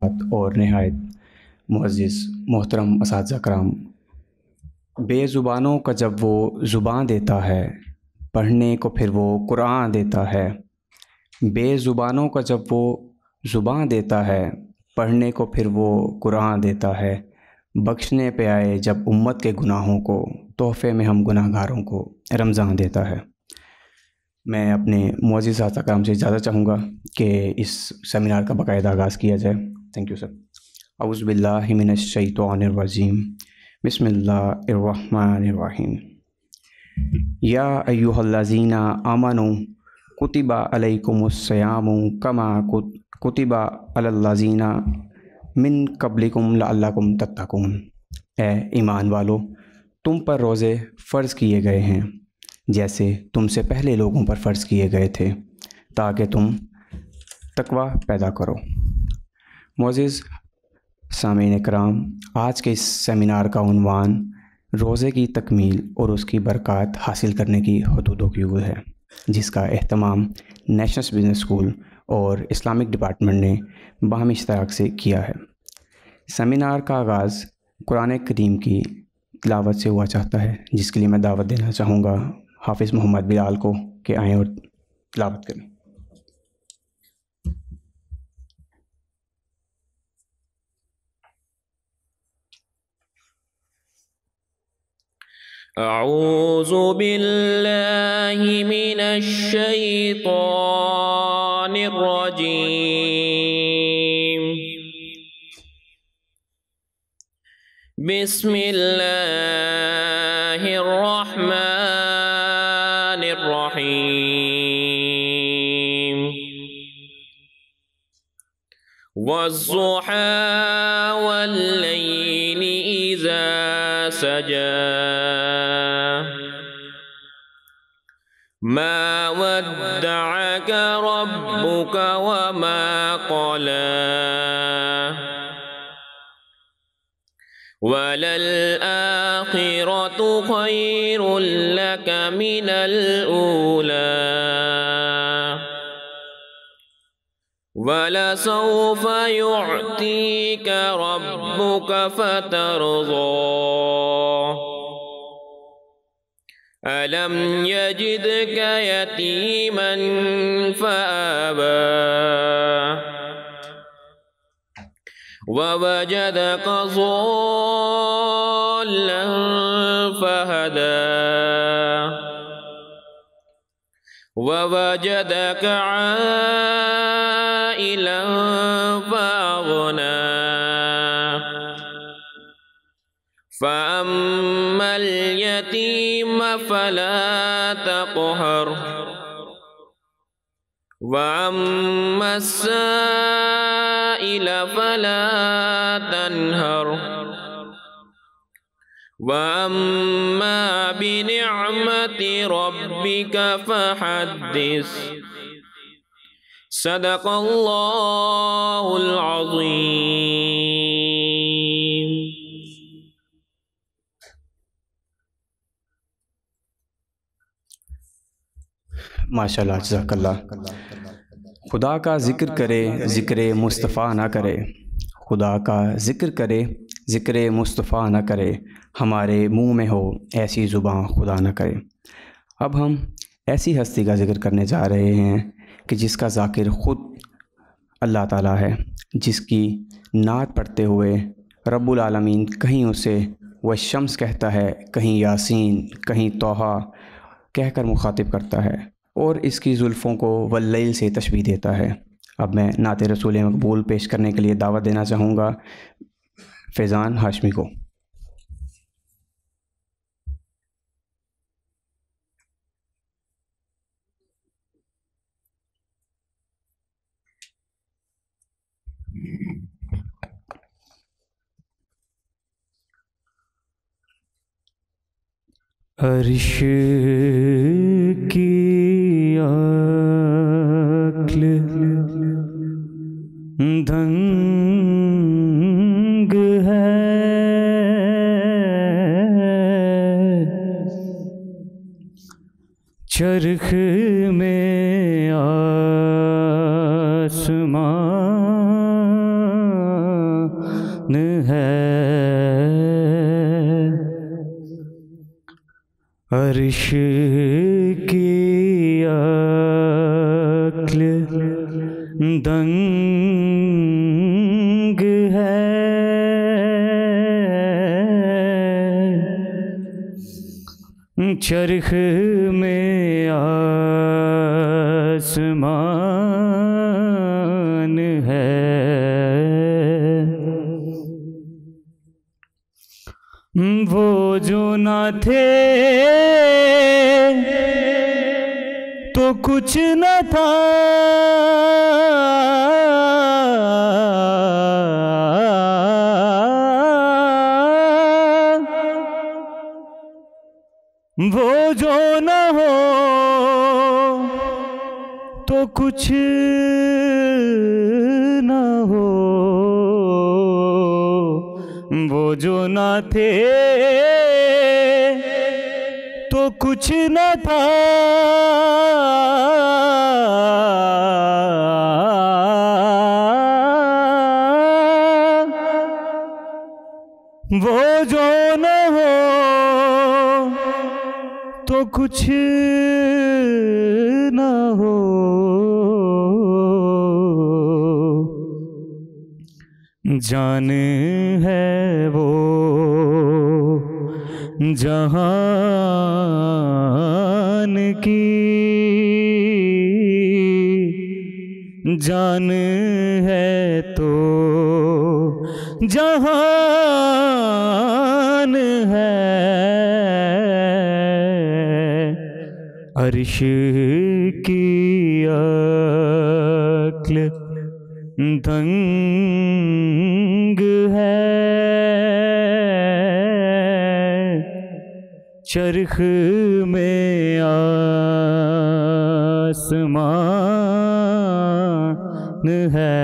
اور نہایت معزز محترم اساتذہ کرام، بے زبانوں کا جب وہ زبان دیتا ہے پڑھنے کو پھر وہ قرآن دیتا ہے، بے زبانوں کا جب وہ زبان دیتا ہے پڑھنے کو پھر وہ قرآن دیتا ہے، بخشنے پہ آئے جب امت کے گناہوں کو تحفے میں ہم گناہ گاروں کو رمضان دیتا ہے۔ میں اپنے معزز اساتذہ کرام سے اجازت چاہوں گا کہ اس سیمینار کا باقاعدہ آغاز کیا جائے۔ Thank you sir. اعوذ باللہ من الشیطان الرجیم، بسم اللہ الرحمن الرحیم۔ یا ایہا الذین آمنوا کتب علیکم الصیام کما کتب علی الذین من قبلکم لعلکم تتقون۔ اے ایمان والو، تم پر روزے فرض کیے گئے ہیں جیسے تم سے پہلے لوگوں پر فرض کیے گئے تھے تاکہ تم تقوی پیدا کرو۔ معزز سامعین کرام، آج کے اس سیمینار کا عنوان روزے کی تکمیل اور اس کی برکات حاصل کرنے کی حدود و قیود ہے، جس کا اہتمام نیشنل بزنس اسکول اور اسلامک ڈپارٹمنٹ نے باہمی اشتراک سے کیا ہے۔ سیمینار کا آغاز قرآن کریم کی تلاوت سے ہوا چاہتا ہے، جس کے لیے میں دعوت دینا چاہوں گا حافظ محمد بلال کو کہ آئیں اور تلاوت کریں۔ اعوذ باللہ من الشیطان الرجیم، بسم اللہ الرحمن الرحیم۔ والضحى والليل إذا سجى ما ودعك ربك وما قلى وللآخرة خير لك من الأولى وَلَسَوْفَ يُعْطِيكَ رَبُّكَ فَتَرْضَىٰ أَلَمْ يَجِدْكَ يَتِيمًا فَآوَىٰ وَوَجَدَكَ ضَالًّا فَهَدَىٰ وَوَجَدَكَ عَائِلًا فَأَغْنَىٰ فَأَمَّا الْيَتِيمَ فَلَا تَقْهَرْ وَأَمَّا السَّائِلَ فَلَا تَنْهَرْ وَأَمَّا بِنِعْمَةِ رَبِّكَ فَحَدِّثْ۔ صدق اللہ العظیم۔ ماشاءاللہ، جزاک اللہ۔ خدا کا ذکر کرے ذکر مصطفیٰ نہ کرے، خدا کا ذکر کرے ذکر مصطفیٰ نہ کرے، ہمارے منہ میں ہو ایسی زباں خدا نہ کرے۔ اب ہم ایسی ہستی کا ذکر کرنے جا رہے ہیں کہ جس کا ذاکر خود اللہ تعالیٰ ہے، جس کی نعت پڑھتے ہوئے رب العالمین کہیں اسے والشمس کہتا ہے، کہیں یاسین، کہیں طٰہٰ کہہ کر مخاطب کرتا ہے، اور اس کی زلفوں کو واللیل سے تشبیہ دیتا ہے۔ اب میں نعت رسول مقبول پیش کرنے کے لیے دعوت دینا چاہوں گا فیضان ہاشمی کو۔ عرش کی عقل دنگ ہے، چرخ میں آسمان ہے عرش کی عقل دنگ ہے چرخ میں آسمان ہے وہ جو نہ تھے تو کچھ نہ تھا وہ جو نہ ہو تو کچھ نہ ہو وہ جو نہ تھے تو کچھ نہ تھا وہ جو نہ ہو تو کچھ نہ ہو جان ہے وہ جہان کی جان ہے تو جہان ہے عرش کی عقل دنگ ہے چرخ میں آسمان ہے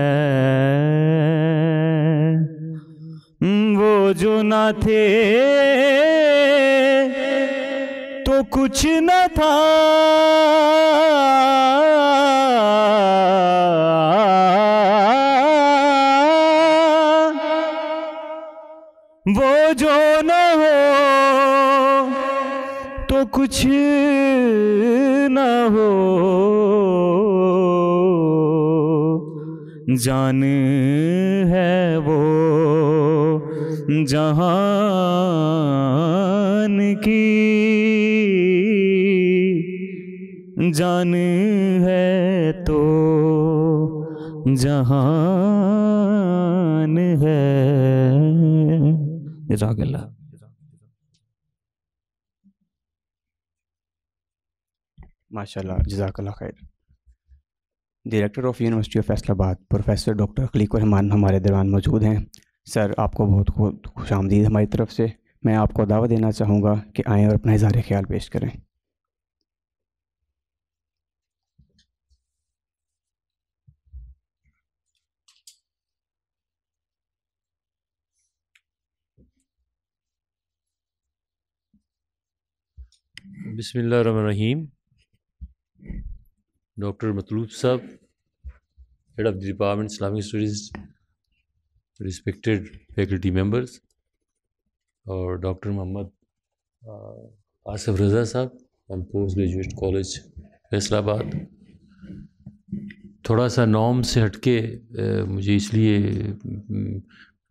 وہ جو نہ تھے تو کچھ نہ تھا وہ جو نہ ہو تو کچھ نہ ہو جان ہے وہ جہان کی جان ہے تو جہان ہے جزاک اللہ ماشاء اللہ جزاک اللہ خیر. Director of university of Faisal آباد پروفیسر ڈاکٹر خلیق الرحمان ہمارے درمیان موجود ہیں. سر آپ کو بہت خوش آمدید ہماری طرف سے. میں آپ کو دعوت دینا چاہوں گا کہ آئیں اور اپنا اظہار خیال پیش کریں. بسم اللہ الرحمن الرحیم. ڈاکٹر مطلوب صاحب, head of the department Islamic studies, respected faculty members, اور ڈاکٹر محمد آصف رضا صاحب from post graduate college Faisalabad. تھوڑا سا نارم سے ہٹ کے مجھے اس لیے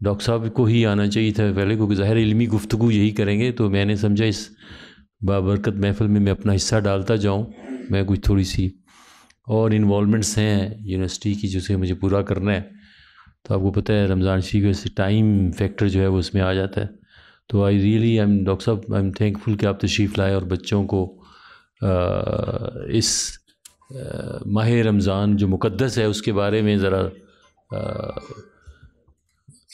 ڈاکٹر صاحب کو ہی آنا چاہیے تھا پہلے, کیونکہ ظاہر علمی گفتگو یہی کریں گے, تو میں نے سمجھا اس بابرکت محفل میں اپنا حصہ ڈالتا جاؤں. میں کچھ تھوڑی سی اور انوالومنٹس ہیں یونیورسٹی کی جسے مجھے پورا کرنا ہے, تو آپ کو پتہ ہے رمضان شریف سے ٹائم فیکٹر جو ہے وہ اس میں آ جاتا ہے. تو ڈاکٹر صاحب آئی ایم تھینک فل کہ آپ تشریف لائے اور بچوں کو اس ماہ رمضان جو مقدس ہے اس کے بارے میں ذرا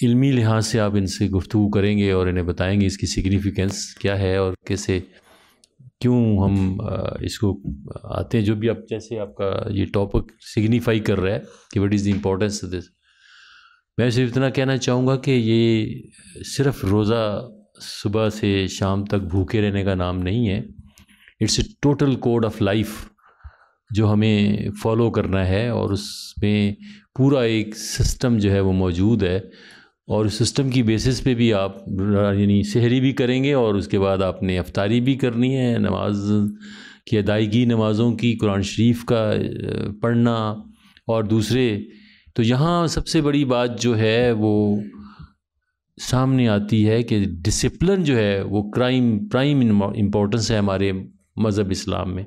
علمی لحاظ سے آپ ان سے گفتگو کریں گے اور انہیں بتائیں گے اس کی سگنیفیکنس کیا ہے اور کیسے کیوں ہم اس کو آتے ہیں. جو بھی آپ جیسے آپ کا یہ ٹاپک سگنیفائی کر رہا ہے کہ what is the importance of this. میں صرف اتنا کہنا چاہوں گا کہ یہ صرف روزہ صبح سے شام تک بھوکے رہنے کا نام نہیں ہے. It's a total code of life جو ہمیں فالو کرنا ہے, اور اس میں پورا ایک سسٹم جو ہے وہ موجود ہے. اور اس سسٹم کی بیسس پہ بھی آپ یعنی سحری بھی کریں گے اور اس کے بعد آپ نے افطاری بھی کرنی ہے، نماز کی ادائیگی، نمازوں کی، قرآن شریف کا پڑھنا اور دوسرے. تو یہاں سب سے بڑی بات جو ہے وہ سامنے آتی ہے کہ ڈسپلن جو ہے وہ پرائم امپورٹنس ہے ہمارے مذہب اسلام میں.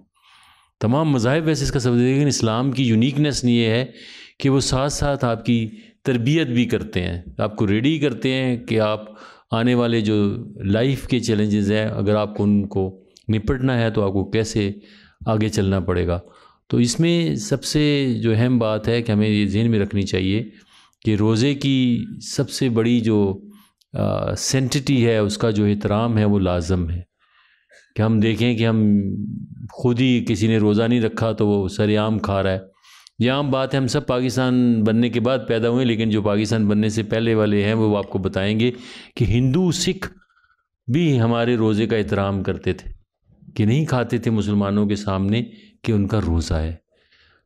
تمام مذاہب ویسے اس کا سبب ہے، لیکن اسلام کی یونیکنیس یہ ہے کہ وہ ساتھ ساتھ آپ کی تربیت بھی کرتے ہیں، آپ کو ریڈی کرتے ہیں کہ آپ آنے والے جو لائف کے چیلنجز ہیں، اگر آپ کو ان کو نپٹنا ہے تو آپ کو کیسے آگے چلنا پڑے گا. تو اس میں سب سے جو اہم بات ہے کہ ہمیں یہ ذہن میں رکھنی چاہیے کہ روزے کی سب سے بڑی جو سینٹٹی ہے، اس کا جو احترام ہے وہ لازم ہے. کہ ہم دیکھیں کہ ہم خود ہی کسی نے روزہ نہیں رکھا تو وہ سر عام کھا رہا ہے. یہ عام بات ہے، ہم سب پاکستان بننے کے بعد پیدا ہوئے، لیکن جو پاکستان بننے سے پہلے والے ہیں وہ آپ کو بتائیں گے کہ ہندو سکھ بھی ہمارے روزے کا احترام کرتے تھے، کہ نہیں کھاتے تھے مسلمانوں کے سامنے کہ ان کا روزہ ہے.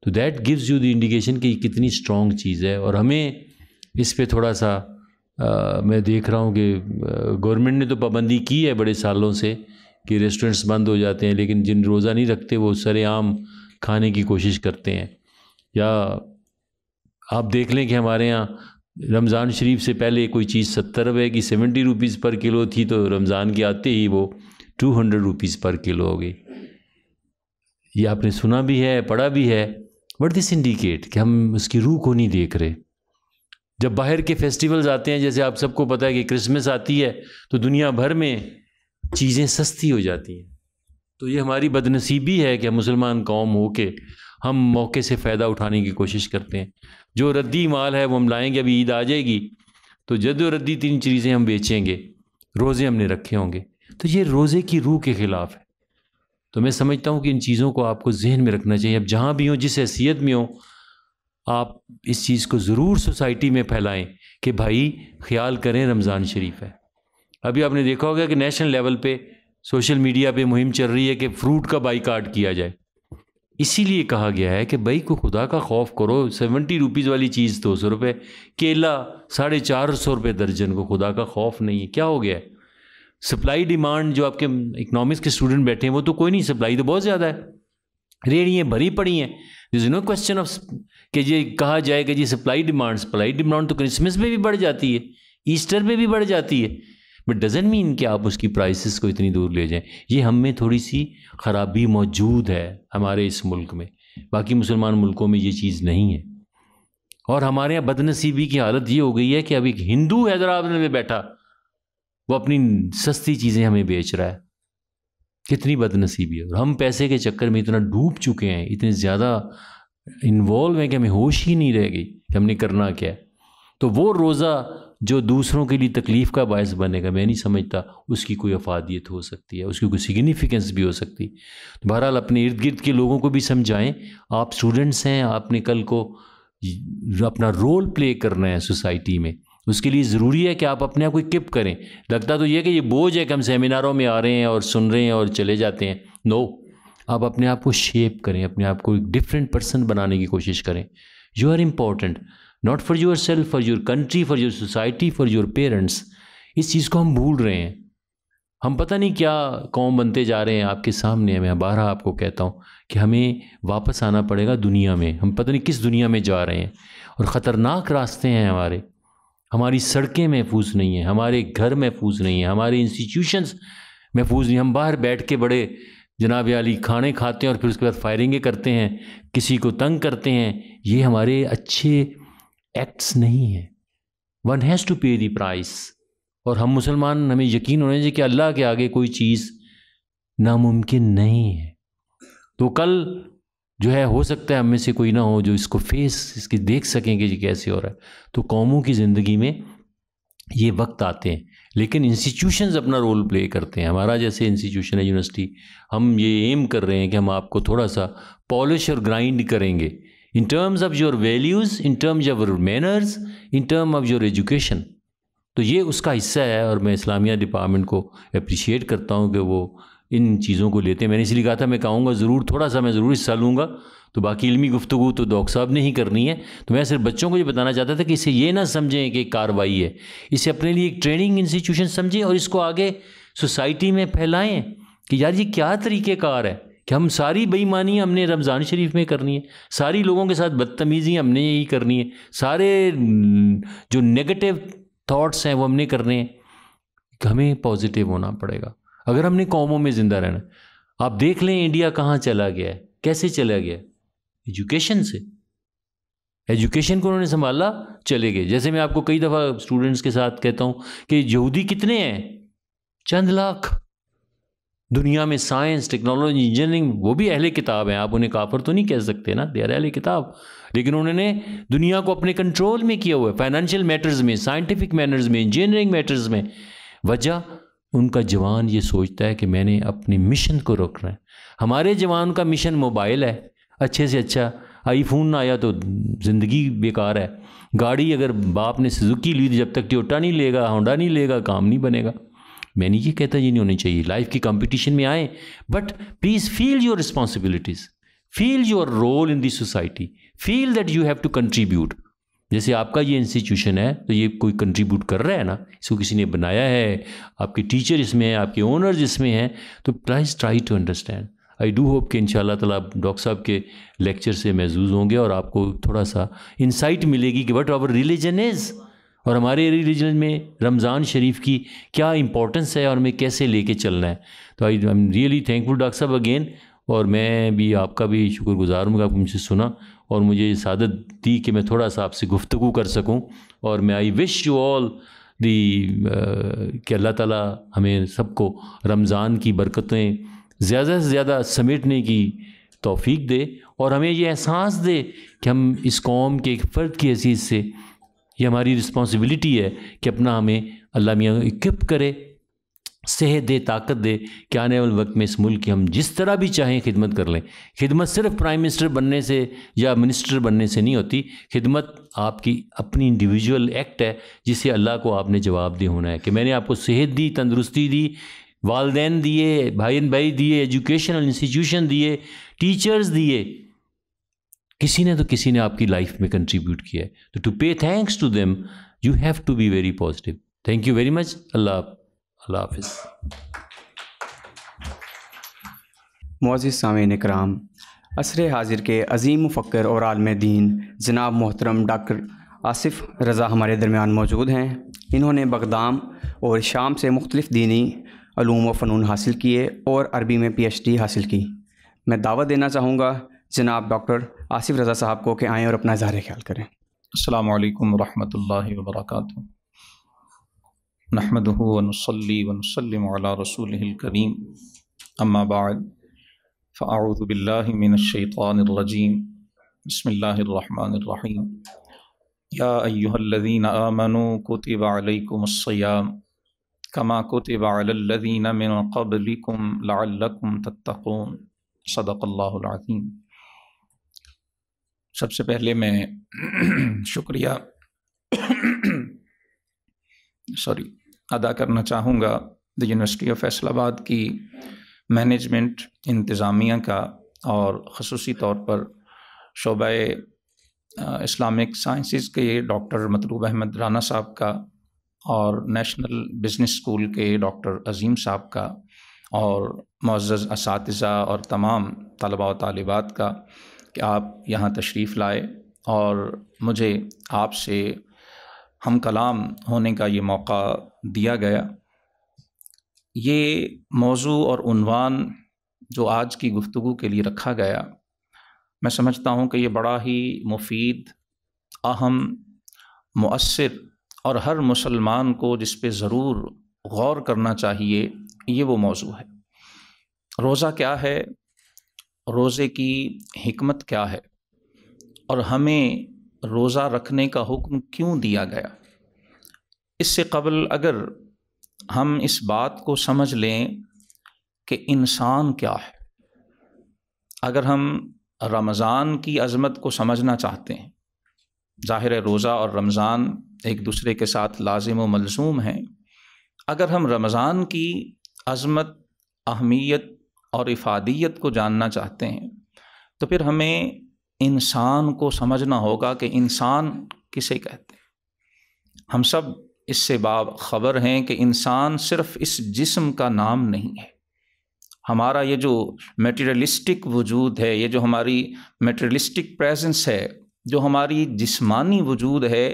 تو that gives you the indication کہ یہ کتنی اسٹرانگ چیز ہے. اور ہمیں اس پہ تھوڑا سا میں دیکھ رہا ہوں کہ گورنمنٹ نے تو پابندی کی ہے بڑے سالوں سے کہ ریسٹورنٹس بند ہو جاتے ہیں، لیکن جن روزہ نہیں رکھتے وہ سر عام کھانے کی کوشش کرتے ہیں. یا آپ دیکھ لیں کہ ہمارے ہاں رمضان شریف سے پہلے کوئی چیز 70 روپے کی 70 روپیز پر کلو تھی، تو رمضان کے آتے ہی وہ 200 روپیز پر کلو ہو گئی. یہ آپ نے سنا بھی ہے، پڑھا بھی ہے. وٹ دس انڈیکیٹ کہ ہم اس کی روح کو نہیں دیکھ رہے. جب باہر کے فیسٹیولز آتے ہیں، جیسے آپ سب کو پتہ ہے کہ کرسمس آتی ہے تو دنیا بھر میں چیزیں سستی ہو جاتی ہیں. تو یہ ہماری بدنصیبی ہے کہ مسلمان قوم ہو کے ہم موقع سے فائدہ اٹھانے کی کوشش کرتے ہیں. جو ردی مال ہے وہ ہم لائیں گے، ابھی عید آ جائے گی تو جد و ردی 3 چیزیں ہم بیچیں گے، روزے ہم نے رکھے ہوں گے. تو یہ روزے کی روح کے خلاف ہے. تو میں سمجھتا ہوں کہ ان چیزوں کو آپ کو ذہن میں رکھنا چاہیے. اب جہاں بھی ہوں، جس حیثیت میں ہوں، آپ اس چیز کو ضرور سوسائٹی میں پھیلائیں کہ بھائی خیال کریں رمضان شریف ہے. ابھی آپ نے دیکھا ہوگا کہ نیشنل لیول پہ سوشل میڈیا پہ مہم چل رہی ہے کہ فروٹ کا بائیکاٹ کیا جائے. اسی لیے کہا گیا ہے کہ بھائی کو خدا کا خوف کرو. 70 روپیز والی چیز 200 روپے، کیلا 450 روپے درجن، کو خدا کا خوف نہیں ہے. کیا ہو گیا ہے؟ سپلائی ڈیمانڈ، جو آپ کے اکنامکس کے اسٹوڈنٹ بیٹھے ہیں وہ تو کوئی نہیں، سپلائی تو بہت زیادہ ہے، ریڑیاں بھری پڑی ہیں. دیر از نو کوشچن آف کہ یہ کہا جائے کہ جی سپلائی ڈیمانڈ تو کرسمس میں بھی بڑھ جاتی ہے، ایسٹر پہ بھی بڑھ جاتی ہے، بٹ ڈزنٹ مین کہ آپ اس کی پرائسز کو اتنی دور لے جائیں. یہ ہم میں تھوڑی سی خرابی موجود ہے ہمارے اس ملک میں. باقی مسلمان ملکوں میں یہ چیز نہیں ہے. اور ہمارے یہاں بدنصیبی کی حالت یہ ہو گئی ہے کہ اب ایک ہندو حیدرآباد میں بیٹھا وہ اپنی سستی چیزیں ہمیں بیچ رہا ہے. کتنی بدنصیبی ہے. اور ہم پیسے کے چکر میں اتنا ڈوب چکے ہیں، اتنے زیادہ انوالو ہیں کہ ہمیں ہوش ہی نہیں رہ گئی کہ ہم نے کرنا کیا ہے. تو وہ روزہ جو دوسروں کے لیے تکلیف کا باعث بنے گا، میں نہیں سمجھتا اس کی کوئی افادیت ہو سکتی ہے، اس کی کوئی سگنیفیکنس بھی ہو سکتی. بہرحال اپنے ارد گرد کے لوگوں کو بھی سمجھائیں. آپ اسٹوڈنٹس ہیں، آپ نے کل کو اپنا رول پلے کرنا ہے سوسائٹی میں. اس کے لیے ضروری ہے کہ آپ اپنے آپ کو اکپ کریں. لگتا تو یہ کہ یہ بوجھ ہے کہ ہم سیمیناروں میں آ رہے ہیں اور سن رہے ہیں اور چلے جاتے ہیں. نو، آپ اپنے آپ کو شیپ کریں، اپنے آپ کو ایک ڈفرینٹ پرسن بنانے کی کوشش کریں. You are important, not for yourself, for your country, for your society, for your parents. اس چیز کو ہم بھول رہے ہیں. ہم پتہ نہیں کیا قوم بنتے جا رہے ہیں. آپ کے سامنے میں بارہا آپ کو کہتا ہوں کہ ہمیں واپس آنا پڑے گا دنیا میں. ہم پتہ نہیں کس دنیا میں جا رہے ہیں، اور خطرناک راستے ہیں ہمارے. ہماری سڑکیں محفوظ نہیں ہیں، ہمارے گھر محفوظ نہیں ہیں، ہمارے انسٹیٹیوشنز محفوظ نہیں. ہم باہر بیٹھ کے بڑے جناب عالی کھانے کھاتے ہیں اور پھر اس کے بعد فائرنگیں کرتے ہیں، کسی کو تنگ کرتے ہیں. یہ ہمارے اچھے ایکٹس نہیں ہیں. One has to pay the price. اور ہم مسلمان، ہمیں یقین ہونا چاہیے کہ اللہ کے آگے کوئی چیز ناممکن نہیں ہے. تو کل جو ہے ہو سکتا ہے ہم میں سے کوئی نہ ہو جو اس کو اس کی دیکھ سکیں کہ یہ کیسے ہو رہا ہے. تو قوموں کی زندگی میں یہ وقت آتے ہیں، لیکن انسٹیٹیوشنز اپنا رول پلے کرتے ہیں. ہمارا جیسے انسٹیٹیوشن ہے یونیورسٹی، ہم یہ ایم کر رہے ہیں کہ ہم آپ کو تھوڑا سا پالش اور گرائنڈ کریں گے in terms of your values, in terms of your manners, in terms of your education. تو یہ اس کا حصہ ہے. اور میں اسلامیہ ڈپارٹمنٹ کو اپریشیٹ کرتا ہوں کہ وہ ان چیزوں کو لیتے ہیں. میں نے اس لیے کہا تھا میں کہوں گا ضرور تھوڑا سا میں ضرور حصہ لوں گا, تو باقی علمی گفتگو تو ڈاکٹر صاحب نے ہی کرنی ہے. تو میں صرف بچوں کو یہ بتانا چاہتا تھا کہ اسے یہ نہ سمجھیں کہ ایک کارروائی ہے, اسے اپنے لیے ایک ٹریننگ انسٹیٹیوشن سمجھیں اور اس کو آگے سوسائٹی میں پھیلائیں کہ یار یہ کیا طریقہ کار ہے کہ ہم ساری بے ایمانی ہم نے رمضان شریف میں کرنی ہے, ساری لوگوں کے ساتھ بدتمیزی ہم نے یہی کرنی ہے, سارے جو نیگیٹو تھاٹس ہیں وہ ہم نے کرنے ہیں. ہمیں پازیٹیو ہونا پڑے گا اگر ہم نے قوموں میں زندہ رہنا. آپ دیکھ لیں انڈیا کہاں چلا گیا ہے, کیسے چلا گیا, ایجوکیشن سے. ایجوکیشن کو انہوں نے سنبھالا, چلے گئے. جیسے میں آپ کو کئی دفعہ اسٹوڈنٹس کے ساتھ کہتا ہوں کہ یہودی کتنے ہیں, چند لاکھ. دنیا میں سائنس, ٹیکنالوجی, انجینئرنگ, وہ بھی اہل کتاب ہیں, آپ انہیں کافر تو نہیں کہہ سکتے نا, دے آر اہل کتاب, لیکن انہوں نے دنیا کو اپنے کنٹرول میں کیا ہوا ہے, فائنینشیل میٹرز میں, سائنٹیفک میٹرز میں, انجینئرنگ میٹرز میں. وجہ ان کا جوان یہ سوچتا ہے کہ میں نے اپنے مشن کو روکنا ہے. ہمارے جوان کا مشن موبائل ہے, اچھے سے اچھا آئی فون نہ آیا تو زندگی بیکار ہے. گاڑی اگر باپ نے سزوکی لی جب تک ٹویوٹا نہیں لے گا, ہونڈا نہیں لے گا, کام نہیں بنے گا. میں نہیں یہ کہتا یہ نہیں ہونی چاہیے, لائف کی کمپٹیشن میں آئیں, but please feel your responsibilities, feel your role in the society, feel that you have to contribute. جیسے آپ کا یہ انسٹیٹیوشن ہے تو یہ کوئی کنٹریبیوٹ کر رہا ہے نا, اس کو کسی نے بنایا ہے, آپ کے ٹیچر اس میں ہیں, آپ کے اونرز اس میں ہیں, تو please try to understand. I do hope کہ انشاءاللہ تعالیٰ ڈاکٹر صاحب کے لیکچر سے محظوظ ہوں گے اور آپ کو تھوڑا سا انسائٹ ملے گی کہ وٹ آور ریلیجن از, اور ہمارے ریلیجن میں رمضان شریف کی کیا امپورٹنس ہے اور ہمیں کیسے لے کے چلنا ہے. تو I am really thankful doctor صاحب اگین, اور میں بھی آپ کا بھی شکر گزار ہوں کہ آپ مجھ سے سنا اور مجھے یہ سعادت دی کہ میں تھوڑا سا آپ سے گفتگو کر سکوں. اور میں آئی وش یو آل دی کہ اللہ تعالیٰ ہمیں سب کو رمضان کی برکتیں زیادہ سے زیادہ سمیٹنے کی توفیق دے, اور ہمیں یہ احساس دے کہ ہم اس قوم کے ایک فرد کی حیثیت سے یہ ہماری رسپانسبلٹی ہے کہ اپنا ہمیں اللہ میاں اکوپ کرے, صحت دے, طاقت دے کہ آنے والے وقت میں اس ملک کی ہم جس طرح بھی چاہیں خدمت کر لیں. خدمت صرف پرائم منسٹر بننے سے یا منسٹر بننے سے نہیں ہوتی, خدمت آپ کی اپنی انڈیویجول ایکٹ ہے جسے اللہ کو آپ نے جواب دہ ہونا ہے کہ میں نے آپ کو صحت دی, تندرستی دی, والدین دیے, بھائی دیے, ایجوکیشنل انسٹیٹیوشن دیے, ٹیچرز دیے, کسی نے تو کسی نے آپ کی لائف میں کنٹریبیوٹ کیا ہے. تو to pay thanks to them you have to be very positive. Thank you very much. اللہ حافظ. معزز سامعین کرام, عصر حاضر کے عظیم مفکر اور عالم دین جناب محترم ڈاکٹر آصف رضا ہمارے درمیان موجود ہیں. انہوں نے بغداد اور شام سے مختلف دینی علوم و فنون حاصل کیے اور عربی میں PhD حاصل کی. میں دعوت دینا چاہوں گا جناب ڈاکٹر آصف رضا صاحب کو کہ آئیں اور اپنا اظہار خیال کریں. السلام علیکم ورحمۃ اللہ وبرکاتہ. نحمدہ ونصلی ونسلم علی رسولہ الکریم. اما بعد فاعوذ باللہ من الشیطان الرجیم. بسم اللہ الرحمن الرحیم. یا ایہا الذین آمنوا کتب علیکم الصیام کما کتب علی الذین من قبلکم لعلکم تتقون. صدق اللہ العظیم. سب سے پہلے میں شکریہ ادا کرنا چاہوں گا دی یونیورسٹی آف فیصل آباد کی مینجمنٹ, انتظامیہ کا, اور خصوصی طور پر شعبہ اسلامک سائنسز کے ڈاکٹر مطلوب احمد رانا صاحب کا, اور نیشنل بزنس اسکول کے ڈاکٹر عظیم صاحب کا, اور معزز اساتذہ اور تمام طلباء و طالبات کا کہ آپ یہاں تشریف لائے اور مجھے آپ سے ہم کلام ہونے کا یہ موقع دیا گیا. یہ موضوع اور عنوان جو آج کی گفتگو کے لیے رکھا گیا, میں سمجھتا ہوں کہ یہ بڑا ہی مفید, اہم, مؤثر اور ہر مسلمان کو جس پہ ضرور غور کرنا چاہیے یہ وہ موضوع ہے. روزہ کیا ہے, روزے کی حکمت کیا ہے, اور ہمیں روزہ رکھنے کا حکم کیوں دیا گیا. اس سے قبل اگر ہم اس بات کو سمجھ لیں کہ انسان کیا ہے, اگر ہم رمضان کی عظمت کو سمجھنا چاہتے ہیں, ظاہر ہے روزہ اور رمضان ایک دوسرے کے ساتھ لازم و ملزوم ہیں, اگر ہم رمضان کی عظمت اہمیت اور افادیت کو جاننا چاہتے ہیں تو پھر ہمیں انسان کو سمجھنا ہوگا کہ انسان کسے کہتے ہیں۔ ہم سب اس سے باخبر ہیں کہ انسان صرف اس جسم کا نام نہیں ہے۔ ہمارا یہ جو میٹیریلسٹک وجود ہے، یہ جو ہماری میٹیریلسٹک پریزنس ہے، جو ہماری جسمانی وجود ہے،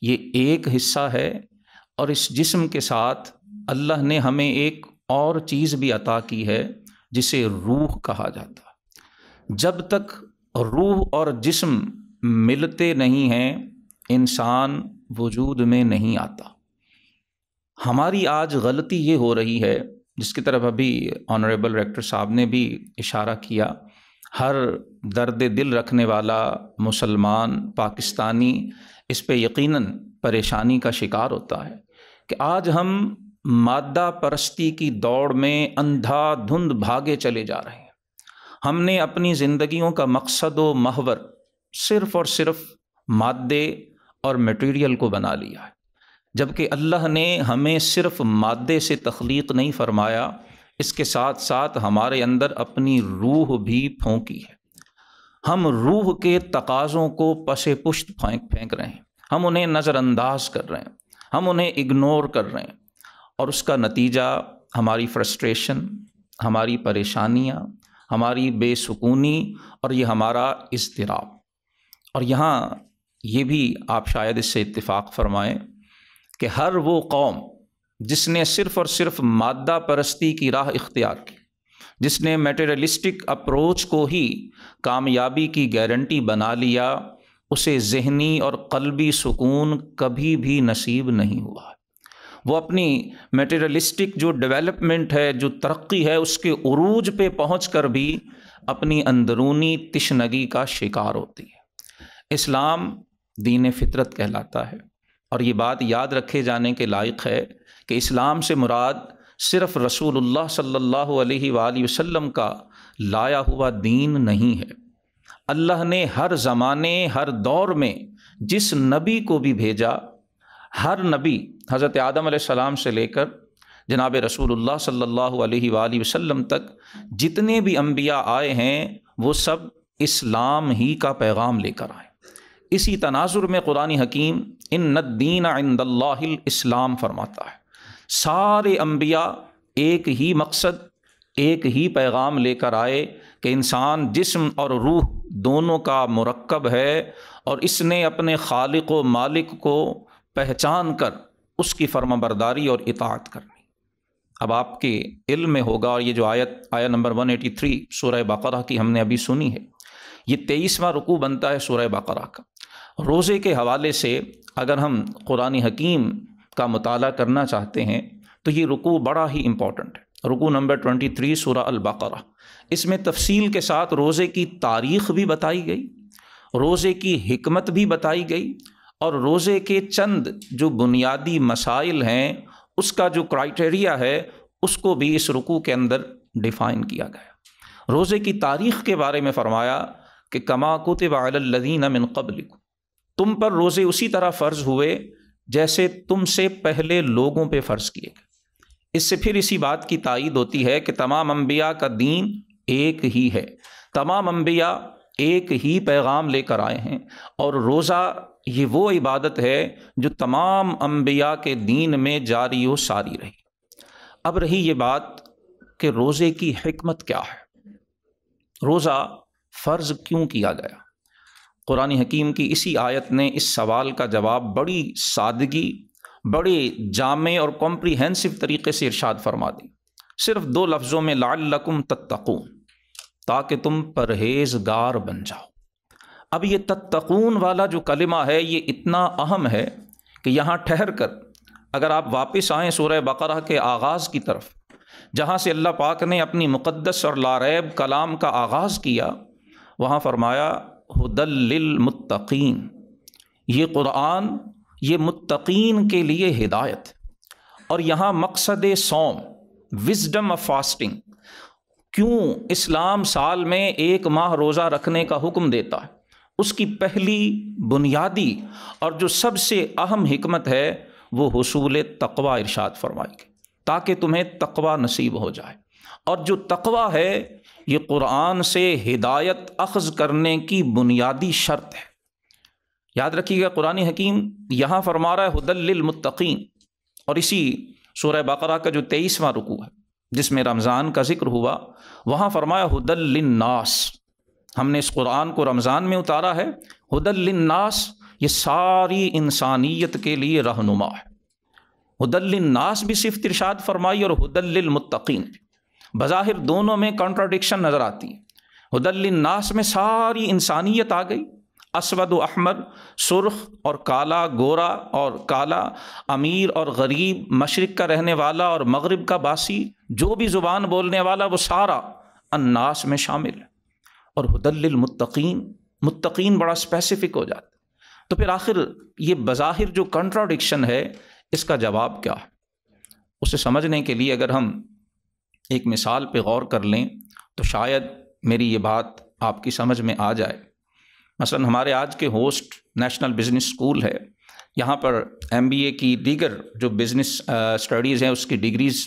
یہ ایک حصہ ہے، اور اس جسم کے ساتھ اللہ نے ہمیں ایک اور چیز بھی عطا کی ہے جسے روح کہا جاتا ہے۔ جب تک روح اور جسم ملتے نہیں ہیں انسان وجود میں نہیں آتا۔ ہماری آج غلطی یہ ہو رہی ہے، جس کی طرف ابھی آنریبل ریکٹر صاحب نے بھی اشارہ کیا، ہر درد دل رکھنے والا مسلمان پاکستانی اس پہ یقیناً پریشانی کا شکار ہوتا ہے کہ آج ہم مادہ پرستی کی دوڑ میں اندھا دھند بھاگے چلے جا رہے ہیں۔ ہم نے اپنی زندگیوں کا مقصد و محور صرف اور صرف مادے اور میٹیریل کو بنا لیا ہے، جبکہ اللہ نے ہمیں صرف مادے سے تخلیق نہیں فرمایا، اس کے ساتھ ساتھ ہمارے اندر اپنی روح بھی پھونکی ہے۔ ہم روح کے تقاضوں کو پس پشت پھینک رہے ہیں، ہم انہیں نظر انداز کر رہے ہیں، ہم انہیں اگنور کر رہے ہیں، اور اس کا نتیجہ ہماری فرسٹریشن، ہماری پریشانیاں، ہماری بے سکونی اور یہ ہمارا اضطراب۔ اور یہاں یہ بھی آپ شاید اس سے اتفاق فرمائیں کہ ہر وہ قوم جس نے صرف اور صرف مادہ پرستی کی راہ اختیار کی، جس نے میٹیریلسٹک اپروچ کو ہی کامیابی کی گارنٹی بنا لیا، اسے ذہنی اور قلبی سکون کبھی بھی نصیب نہیں ہوا۔ وہ اپنی میٹیریلسٹک جو ڈیولپمنٹ ہے، جو ترقی ہے، اس کے عروج پہ پہنچ کر بھی اپنی اندرونی تشنگی کا شکار ہوتی ہے۔ اسلام دین فطرت کہلاتا ہے، اور یہ بات یاد رکھے جانے کے لائق ہے کہ اسلام سے مراد صرف رسول اللہ صلی اللہ علیہ وآلہ وسلم کا لایا ہوا دین نہیں ہے۔ اللہ نے ہر زمانے، ہر دور میں جس نبی کو بھی بھیجا، ہر نبی حضرت آدم علیہ السلام سے لے کر جناب رسول اللہ صلی اللہ علیہ وآلہ وسلم تک جتنے بھی انبیاء آئے ہیں وہ سب اسلام ہی کا پیغام لے کر آئے۔ اسی تناظر میں قرآن حکیم ان الدین عند اللہ الاسلام فرماتا ہے۔ سارے انبیاء ایک ہی مقصد، ایک ہی پیغام لے کر آئے کہ انسان جسم اور روح دونوں کا مرکب ہے، اور اس نے اپنے خالق و مالک کو پہچان کر اس کی فرمانبرداری اور اطاعت کرنی۔ اب آپ کے علم میں ہوگا، اور یہ جو آیت نمبر 183 سورہ بقرہ کی ہم نے ابھی سنی ہے، یہ 23واں رکوع بنتا ہے سورہ بقرہ کا۔ روزے کے حوالے سے اگر ہم قرآن حکیم کا مطالعہ کرنا چاہتے ہیں تو یہ رکوع بڑا ہی امپورٹنٹ ہے۔ رکوع نمبر 23 سورہ البقرہ، اس میں تفصیل کے ساتھ روزے کی تاریخ بھی بتائی گئی، روزے کی حکمت بھی بتائی گئی، اور روزے کے چند جو بنیادی مسائل ہیں اس کا جو کرائٹیریا ہے اس کو بھی اس رکوع کے اندر ڈیفائن کیا گیا۔ روزے کی تاریخ کے بارے میں فرمایا کہ کما کتب علی الذین من قبلکم، تم پر روزے اسی طرح فرض ہوئے جیسے تم سے پہلے لوگوں پہ فرض کیے گئے۔ اس سے پھر اسی بات کی تائید ہوتی ہے کہ تمام انبیاء کا دین ایک ہی ہے، تمام انبیاء ایک ہی پیغام لے کر آئے ہیں، اور روزہ یہ وہ عبادت ہے جو تمام انبیاء کے دین میں جاری و ساری رہی۔ اب رہی یہ بات کہ روزے کی حکمت کیا ہے، روزہ فرض کیوں کیا گیا؟ قرآن حکیم کی اسی آیت نے اس سوال کا جواب بڑی سادگی، بڑے جامع اور کمپریہنسو طریقے سے ارشاد فرما دی، صرف 2 لفظوں میں، لعلکم تتقون، تاکہ تم پرہیزگار بن جاؤ۔ اب یہ تتقون والا جو کلمہ ہے یہ اتنا اہم ہے کہ یہاں ٹھہر کر اگر آپ واپس آئیں سورہ بقرہ کے آغاز کی طرف، جہاں سے اللہ پاک نے اپنی مقدس اور لاریب کلام کا آغاز کیا، وہاں فرمایا ہدی للمتقین، یہ قرآن یہ متقین کے لیے ہدایت۔ اور یہاں مقصد صوم، وزڈم آف فاسٹنگ، کیوں اسلام سال میں 1 ماہ روزہ رکھنے کا حکم دیتا ہے، اس کی پہلی بنیادی اور جو سب سے اہم حکمت ہے وہ حصول تقوی ارشاد فرمائی گئی، تاکہ تمہیں تقوی نصیب ہو جائے۔ اور جو تقویٰ ہے یہ قرآن سے ہدایت اخذ کرنے کی بنیادی شرط ہے۔ یاد رکھیے گا قرآن حکیم یہاں فرما رہا ہے ھدی للمتقین، اور اسی سورہ بقرہ کا جو 23واں رکوع ہے جس میں رمضان کا ذکر ہوا، وہاں فرمایا ھدی للناس۔ ہم نے اس قرآن کو رمضان میں اتارا ہے، ھدی للناس یہ ساری انسانیت کے لیے رہنما ہے۔ ھدی للناس بھی صفت ارشاد فرمائی اور ھدی للمتقین، بظاہر دونوں میں کنٹراڈکشن نظر آتی ہے۔ ھدی للناس میں ساری انسانیت آ گئی، اسود و احمر، سرخ اور کالا، گورا اور کالا، امیر اور غریب، مشرق کا رہنے والا اور مغرب کا باسی، جو بھی زبان بولنے والا وہ سارا الناس میں شامل ہے۔ اور ھدی للمتقین، متقین بڑا اسپیسیفک ہو جاتا ہے۔ تو پھر آخر یہ بظاہر جو کنٹراڈکشن ہے اس کا جواب کیا ہے؟ اسے سمجھنے کے لیے اگر ہم ایک مثال پہ غور کر لیں تو شاید میری یہ بات آپ کی سمجھ میں آ جائے۔ مثلا ہمارے آج کے ہوسٹ نیشنل بزنس اسکول ہے، یہاں پر MBA کی دیگر جو بزنس اسٹڈیز ہیں اس کی ڈگریز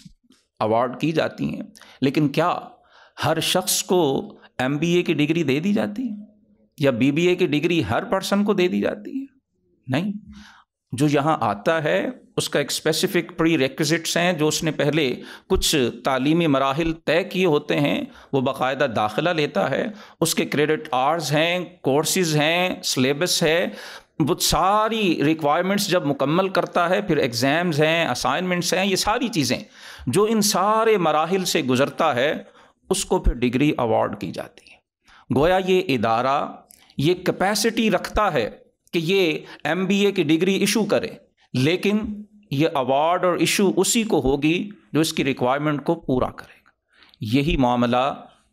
ایوارڈ کی جاتی ہیں، لیکن کیا ہر شخص کو MBA کی ڈگری دے دی جاتی ہے یا BBA کی ڈگری ہر پرسن کو دے دی جاتی ہے؟ نہیں، جو یہاں آتا ہے اس کا ایک اسپیسیفک پری ریکوزٹس ہیں جو اس نے پہلے کچھ تعلیمی مراحل طے کیے ہوتے ہیں، وہ باقاعدہ داخلہ لیتا ہے، اس کے کریڈٹ آورز ہیں، کورسز ہیں، سلیبس ہے، وہ ساری ریکوائرمنٹس جب مکمل کرتا ہے، پھر ایگزامز ہیں، اسائنمنٹس ہیں، یہ ساری چیزیں جو ان سارے مراحل سے گزرتا ہے اس کو پھر ڈگری ایوارڈ کی جاتی ہے۔ گویا یہ ادارہ یہ کیپیسٹی رکھتا ہے کہ یہ MBA کی ڈگری ایشو کرے، لیکن یہ ایوارڈ اور ایشو اسی کو ہوگی جو اس کی ریکوائرمنٹ کو پورا کرے گا۔ یہی معاملہ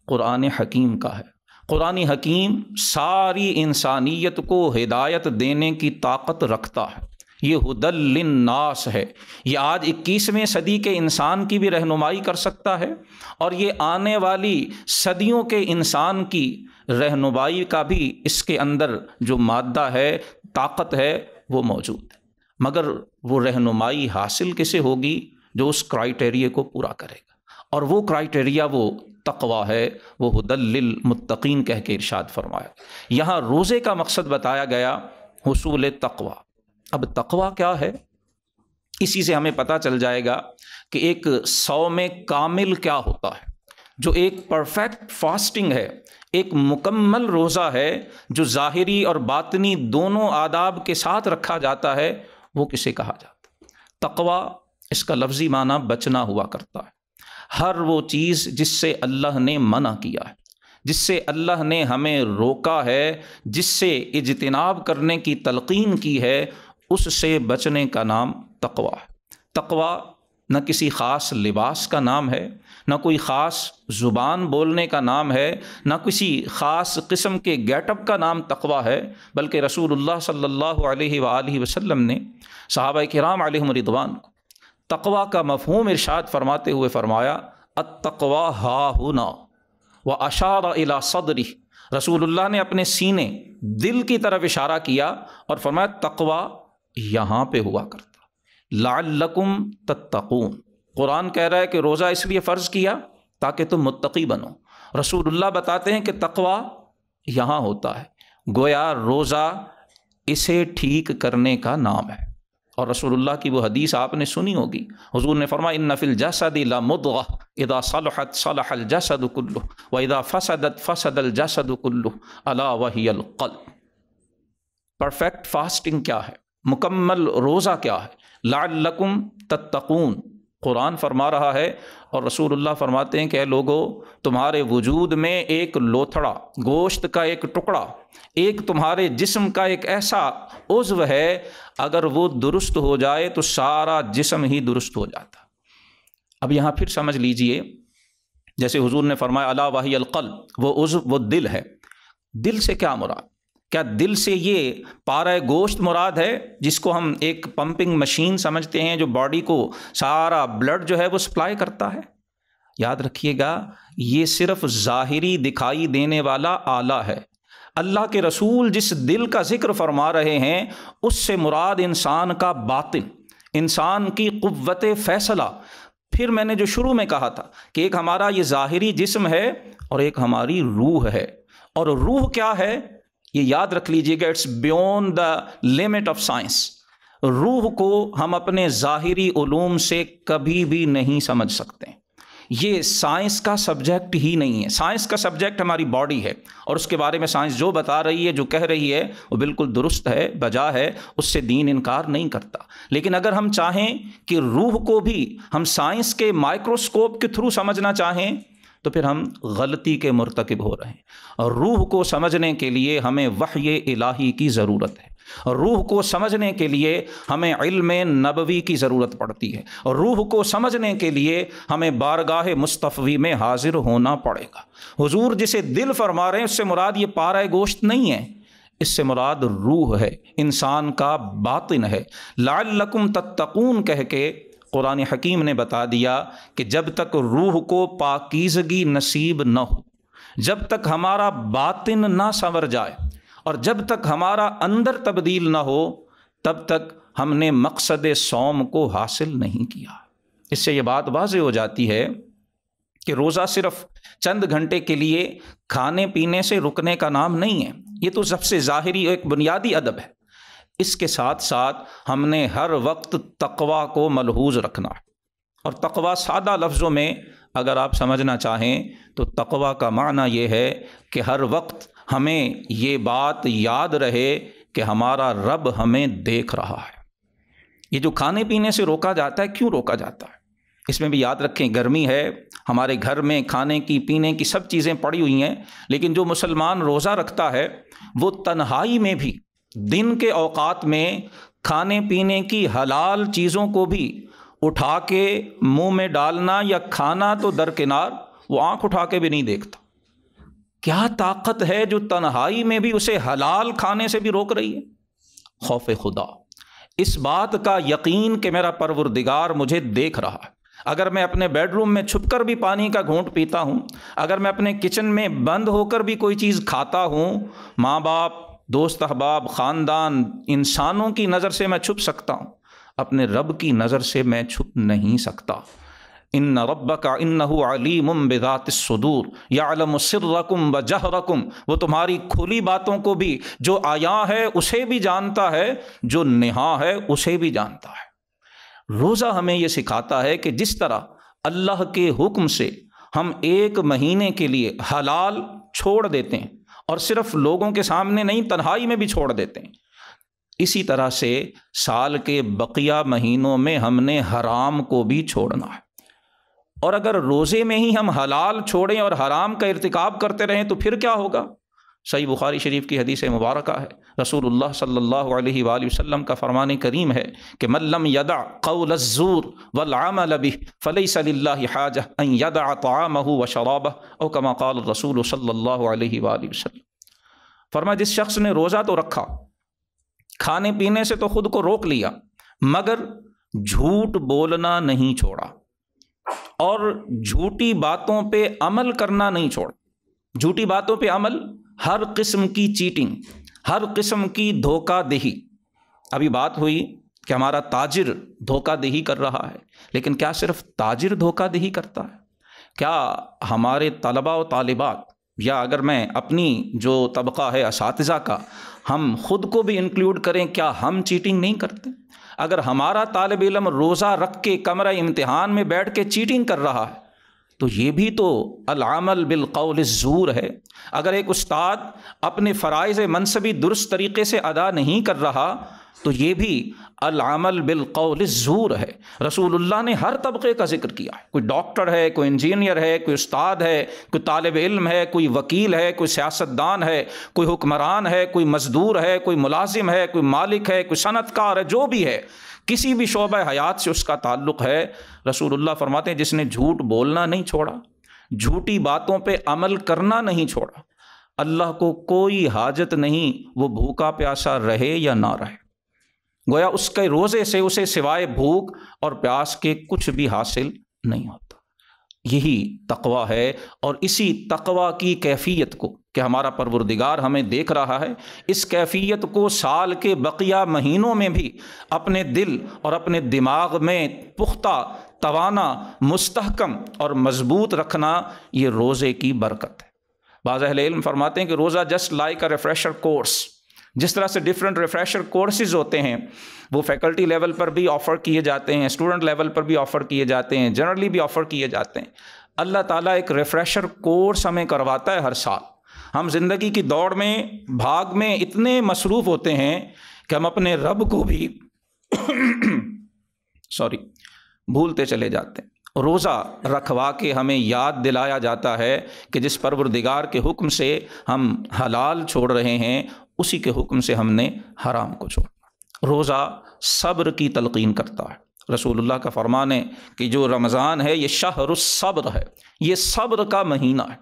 قرآن حکیم کا ہے۔ قرآن حکیم ساری انسانیت کو ہدایت دینے کی طاقت رکھتا ہے، یہ ھدی للناس ہے۔ یہ آج 21ویں صدی کے انسان کی بھی رہنمائی کر سکتا ہے، اور یہ آنے والی صدیوں کے انسان کی رہنمائی کا بھی اس کے اندر جو مادہ ہے، طاقت ہے، وہ موجود ہے۔ مگر وہ رہنمائی حاصل کسے ہوگی؟ جو اس کرائیٹیریا کو پورا کرے گا، اور وہ کرائیٹیریا وہ تقویٰ ہے، وہ ھدی للمتقین کہہ کے ارشاد فرمایا۔ یہاں روزے کا مقصد بتایا گیا، حصول تقویٰ۔ اب تقویٰ کیا ہے؟ اسی سے ہمیں پتہ چل جائے گا کہ ایک صوم کامل کیا ہوتا ہے۔ جو ایک پرفیکٹ فاسٹنگ ہے، ایک مکمل روزہ ہے جو ظاہری اور باطنی دونوں آداب کے ساتھ رکھا جاتا ہے، وہ کسے کہا جاتا ہے؟ تقویٰ اس کا لفظی معنی بچنا ہوا کرتا ہے۔ ہر وہ چیز جس سے اللہ نے منع کیا ہے، جس سے اللہ نے ہمیں روکا ہے، جس سے اجتناب کرنے کی تلقین کی ہے، اس سے بچنے کا نام تقویٰ ہے۔ تقویٰ نہ کسی خاص لباس کا نام ہے، نہ کوئی خاص زبان بولنے کا نام ہے، نہ کسی خاص قسم کے گیٹ اپ کا نام تقویٰ ہے، بلکہ رسول اللہ صلی اللہ علیہ وآلہ وسلم نے صحابہ کرام علیہم رضوان کو تقویٰ کا مفہوم ارشاد فرماتے ہوئے فرمایا، التقویٰ ہا ہنا واشار الی صدرہ۔ رسول اللہ نے اپنے سینے، دل کی طرف اشارہ کیا اور فرمایا تقویٰ یہاں پہ ہوا کرتا، لعلکم تتقون۔ قرآن کہہ رہا ہے کہ روزہ اس لیے فرض کیا تاکہ تم متقی بنو۔ رسول اللہ بتاتے ہیں کہ تقویٰ یہاں ہوتا ہے۔ گویا روزہ اسے ٹھیک کرنے کا نام ہے۔ اور رسول اللہ کی وہ حدیث آپ نے سنی ہوگی، حضور نے فرمایا ان فی الجسد لمضغہ اذا صلحت صلح الجسد کلہ واذا فسدت فسد الجسد کلہ الا وہی القلب۔ پرفیکٹ فاسٹنگ کیا ہے؟ مکمل روزہ کیا ہے؟ لعلکم تتقون قرآن فرما رہا ہے، اور رسول اللہ فرماتے ہیں کہ اے لوگو، تمہارے وجود میں ایک لوتھڑا، گوشت کا ایک ٹکڑا، ایک تمہارے جسم کا ایک ایسا عضو ہے، اگر وہ درست ہو جائے تو سارا جسم ہی درست ہو جاتا۔ اب یہاں پھر سمجھ لیجئے، جیسے حضور نے فرمایا الا وہی القلب، وہ عضو وہ دل ہے۔ دل سے کیا مراد؟ کیا دل سے یہ پارہ گوشت مراد ہے جس کو ہم ایک پمپنگ مشین سمجھتے ہیں جو باڈی کو سارا بلڈ جو ہے وہ سپلائی کرتا ہے؟ یاد رکھیے گا، یہ صرف ظاہری دکھائی دینے والا آلہ ہے۔ اللہ کے رسول جس دل کا ذکر فرما رہے ہیں اس سے مراد انسان کا باطن، انسان کی قوت فیصلہ، پھر میں نے جو شروع میں کہا تھا کہ ایک ہمارا یہ ظاہری جسم ہے اور ایک ہماری روح ہے، اور روح کیا ہے یہ یاد رکھ لیجئے گا، it's beyond the limit of science. روح کو ہم اپنے ظاہری علوم سے کبھی بھی نہیں سمجھ سکتے، یہ سائنس کا سبجیکٹ ہی نہیں ہے۔ سائنس کا سبجیکٹ ہماری باڈی ہے، اور اس کے بارے میں سائنس جو بتا رہی ہے، جو کہہ رہی ہے، وہ بالکل درست ہے، بجا ہے، اس سے دین انکار نہیں کرتا۔ لیکن اگر ہم چاہیں کہ روح کو بھی ہم سائنس کے مائکروسکوپ کے تھرو سمجھنا چاہیں تو پھر ہم غلطی کے مرتکب ہو رہے ہیں۔ اور روح کو سمجھنے کے لیے ہمیں وحی الہی کی ضرورت ہے، اور روح کو سمجھنے کے لیے ہمیں علم نبوی کی ضرورت پڑتی ہے، اور روح کو سمجھنے کے لیے ہمیں بارگاہ مصطفی میں حاضر ہونا پڑے گا۔ حضور جسے دل فرما رہے ہیں اس سے مراد یہ پارہ گوشت نہیں ہے، اس سے مراد روح ہے، انسان کا باطن ہے۔ لعلکم تتقون کہہ کے قرآن حکیم نے بتا دیا کہ جب تک روح کو پاکیزگی نصیب نہ ہو، جب تک ہمارا باطن نہ سنور جائے، اور جب تک ہمارا اندر تبدیل نہ ہو، تب تک ہم نے مقصد صوم کو حاصل نہیں کیا۔ اس سے یہ بات واضح ہو جاتی ہے کہ روزہ صرف چند گھنٹے کے لیے کھانے پینے سے رکنے کا نام نہیں ہے، یہ تو سب سے ظاہری ایک بنیادی ادب ہے۔ اس کے ساتھ ساتھ ہم نے ہر وقت تقویٰ کو ملحوظ رکھنا ہے، اور تقویٰ سادہ لفظوں میں اگر آپ سمجھنا چاہیں تو تقویٰ کا معنی یہ ہے کہ ہر وقت ہمیں یہ بات یاد رہے کہ ہمارا رب ہمیں دیکھ رہا ہے۔ یہ جو کھانے پینے سے روکا جاتا ہے، کیوں روکا جاتا ہے؟ اس میں بھی یاد رکھیں، گرمی ہے، ہمارے گھر میں کھانے کی پینے کی سب چیزیں پڑی ہوئی ہیں، لیکن جو مسلمان روزہ رکھتا ہے وہ تنہائی میں بھی دن کے اوقات میں کھانے پینے کی حلال چیزوں کو بھی اٹھا کے منہ میں ڈالنا یا کھانا تو درکنار، وہ آنکھ اٹھا کے بھی نہیں دیکھتا۔ کیا طاقت ہے جو تنہائی میں بھی اسے حلال کھانے سے بھی روک رہی ہے؟ خوف خدا، اس بات کا یقین کہ میرا پروردگار مجھے دیکھ رہا ہے۔ اگر میں اپنے بیڈ روم میں چھپ کر بھی پانی کا گھونٹ پیتا ہوں، اگر میں اپنے کچن میں بند ہو کر بھی کوئی چیز کھاتا ہوں، ماں باپ، دوست احباب، خاندان، انسانوں کی نظر سے میں چھپ سکتا ہوں، اپنے رب کی نظر سے میں چھپ نہیں سکتا۔ ان ربک انہ علیم بذات الصدور یعلم سرکم وجہرکم، وہ تمہاری کھلی باتوں کو بھی، جو آیا ہے اسے بھی جانتا ہے، جو نہا ہے اسے بھی جانتا ہے۔ روزہ ہمیں یہ سکھاتا ہے کہ جس طرح اللہ کے حکم سے ہم ایک مہینے کے لیے حلال چھوڑ دیتے ہیں، اور صرف لوگوں کے سامنے نہیں، تنہائی میں بھی چھوڑ دیتے ہیں، اسی طرح سے سال کے بقیہ مہینوں میں ہم نے حرام کو بھی چھوڑنا ہے۔ اور اگر روزے میں ہی ہم حلال چھوڑیں اور حرام کا ارتکاب کرتے رہیں تو پھر کیا ہوگا؟ صحیح بخاری شریف کی حدیث مبارکہ ہے، رسول اللہ صلی اللہ علیہ وآلہ وسلم کا فرمان کریم ہے کہ من لم یدع قول الزور والعمل به فلیس للہ حاجہ ان یدع طعامہ وشرابہ او کما قال الرسول صلی اللہ علیہ وآلہ وسلم۔ فرمایا جس شخص نے روزہ تو رکھا، کھانے پینے سے تو خود کو روک لیا، مگر جھوٹ بولنا نہیں چھوڑا اور جھوٹی باتوں پہ عمل کرنا نہیں چھوڑا۔ جھوٹی باتوں پہ عمل، ہر قسم کی چیٹنگ، ہر قسم کی دھوکہ دہی۔ ابھی بات ہوئی کہ ہمارا تاجر دھوکہ دہی کر رہا ہے، لیکن کیا صرف تاجر دھوکہ دہی کرتا ہے؟ کیا ہمارے طلباء و طالبات، یا اگر میں اپنی جو طبقہ ہے اساتذہ کا، ہم خود کو بھی انکلوڈ کریں، کیا ہم چیٹنگ نہیں کرتے؟ اگر ہمارا طالب علم روزہ رکھ کے کمرہ امتحان میں بیٹھ کے چیٹنگ کر رہا ہے تو یہ بھی تو العمل بالقول الزور ہے۔ اگر ایک استاد اپنے فرائض منصبی درست طریقے سے ادا نہیں کر رہا تو یہ بھی العمل بالقول الزور ہے۔ رسول اللہ نے ہر طبقے کا ذکر کیا ہے، کوئی ڈاکٹر ہے، کوئی انجینئر ہے، کوئی استاد ہے، کوئی طالب علم ہے، کوئی وکیل ہے، کوئی سیاستدان ہے، کوئی حکمران ہے، کوئی مزدور ہے، کوئی ملازم ہے، کوئی مالک ہے، کوئی صنعت کار ہے، جو بھی ہے، کسی بھی شعبہ حیات سے اس کا تعلق ہے۔ رسول اللہ فرماتے ہیں جس نے جھوٹ بولنا نہیں چھوڑا، جھوٹی باتوں پہ عمل کرنا نہیں چھوڑا، اللہ کو کوئی حاجت نہیں وہ بھوکا پیاسا رہے یا نہ رہے۔ گویا اس کے روزے سے اسے سوائے بھوک اور پیاس کے کچھ بھی حاصل نہیں ہوتا۔ یہی تقویٰ ہے، اور اسی تقویٰ کی کیفیت کو کہ ہمارا پروردگار ہمیں دیکھ رہا ہے، اس کیفیت کو سال کے بقیہ مہینوں میں بھی اپنے دل اور اپنے دماغ میں پختہ توانا، مستحکم اور مضبوط رکھنا یہ روزے کی برکت ہے۔ بعض اہل علم فرماتے ہیں کہ روزہ just like a refresher course, جس طرح سے ڈفرینٹ ریفریشر کورسز ہوتے ہیں وہ فیکلٹی لیول پر بھی آفر کیے جاتے ہیں، اسٹوڈنٹ لیول پر بھی آفر کیے جاتے ہیں، جنرلی بھی آفر کیے جاتے ہیں۔ اللہ تعالیٰ ایک ریفریشر کورس ہمیں کرواتا ہے ہر سال۔ ہم زندگی کی دوڑ میں، بھاگ میں اتنے مصروف ہوتے ہیں کہ ہم اپنے رب کو بھی بھولتے چلے جاتے ہیں۔ روزہ رکھوا کے ہمیں یاد دلایا جاتا ہے کہ جس پروردگار کے حکم سے ہم حلال چھوڑ رہے ہیں اسی کے حکم سے ہم نے حرام کو چھوڑا۔ روزہ صبر کی تلقین کرتا ہے۔ رسول اللہ کا فرمان ہے کہ جو رمضان ہے یہ شہر الصبر ہے، یہ صبر کا مہینہ ہے۔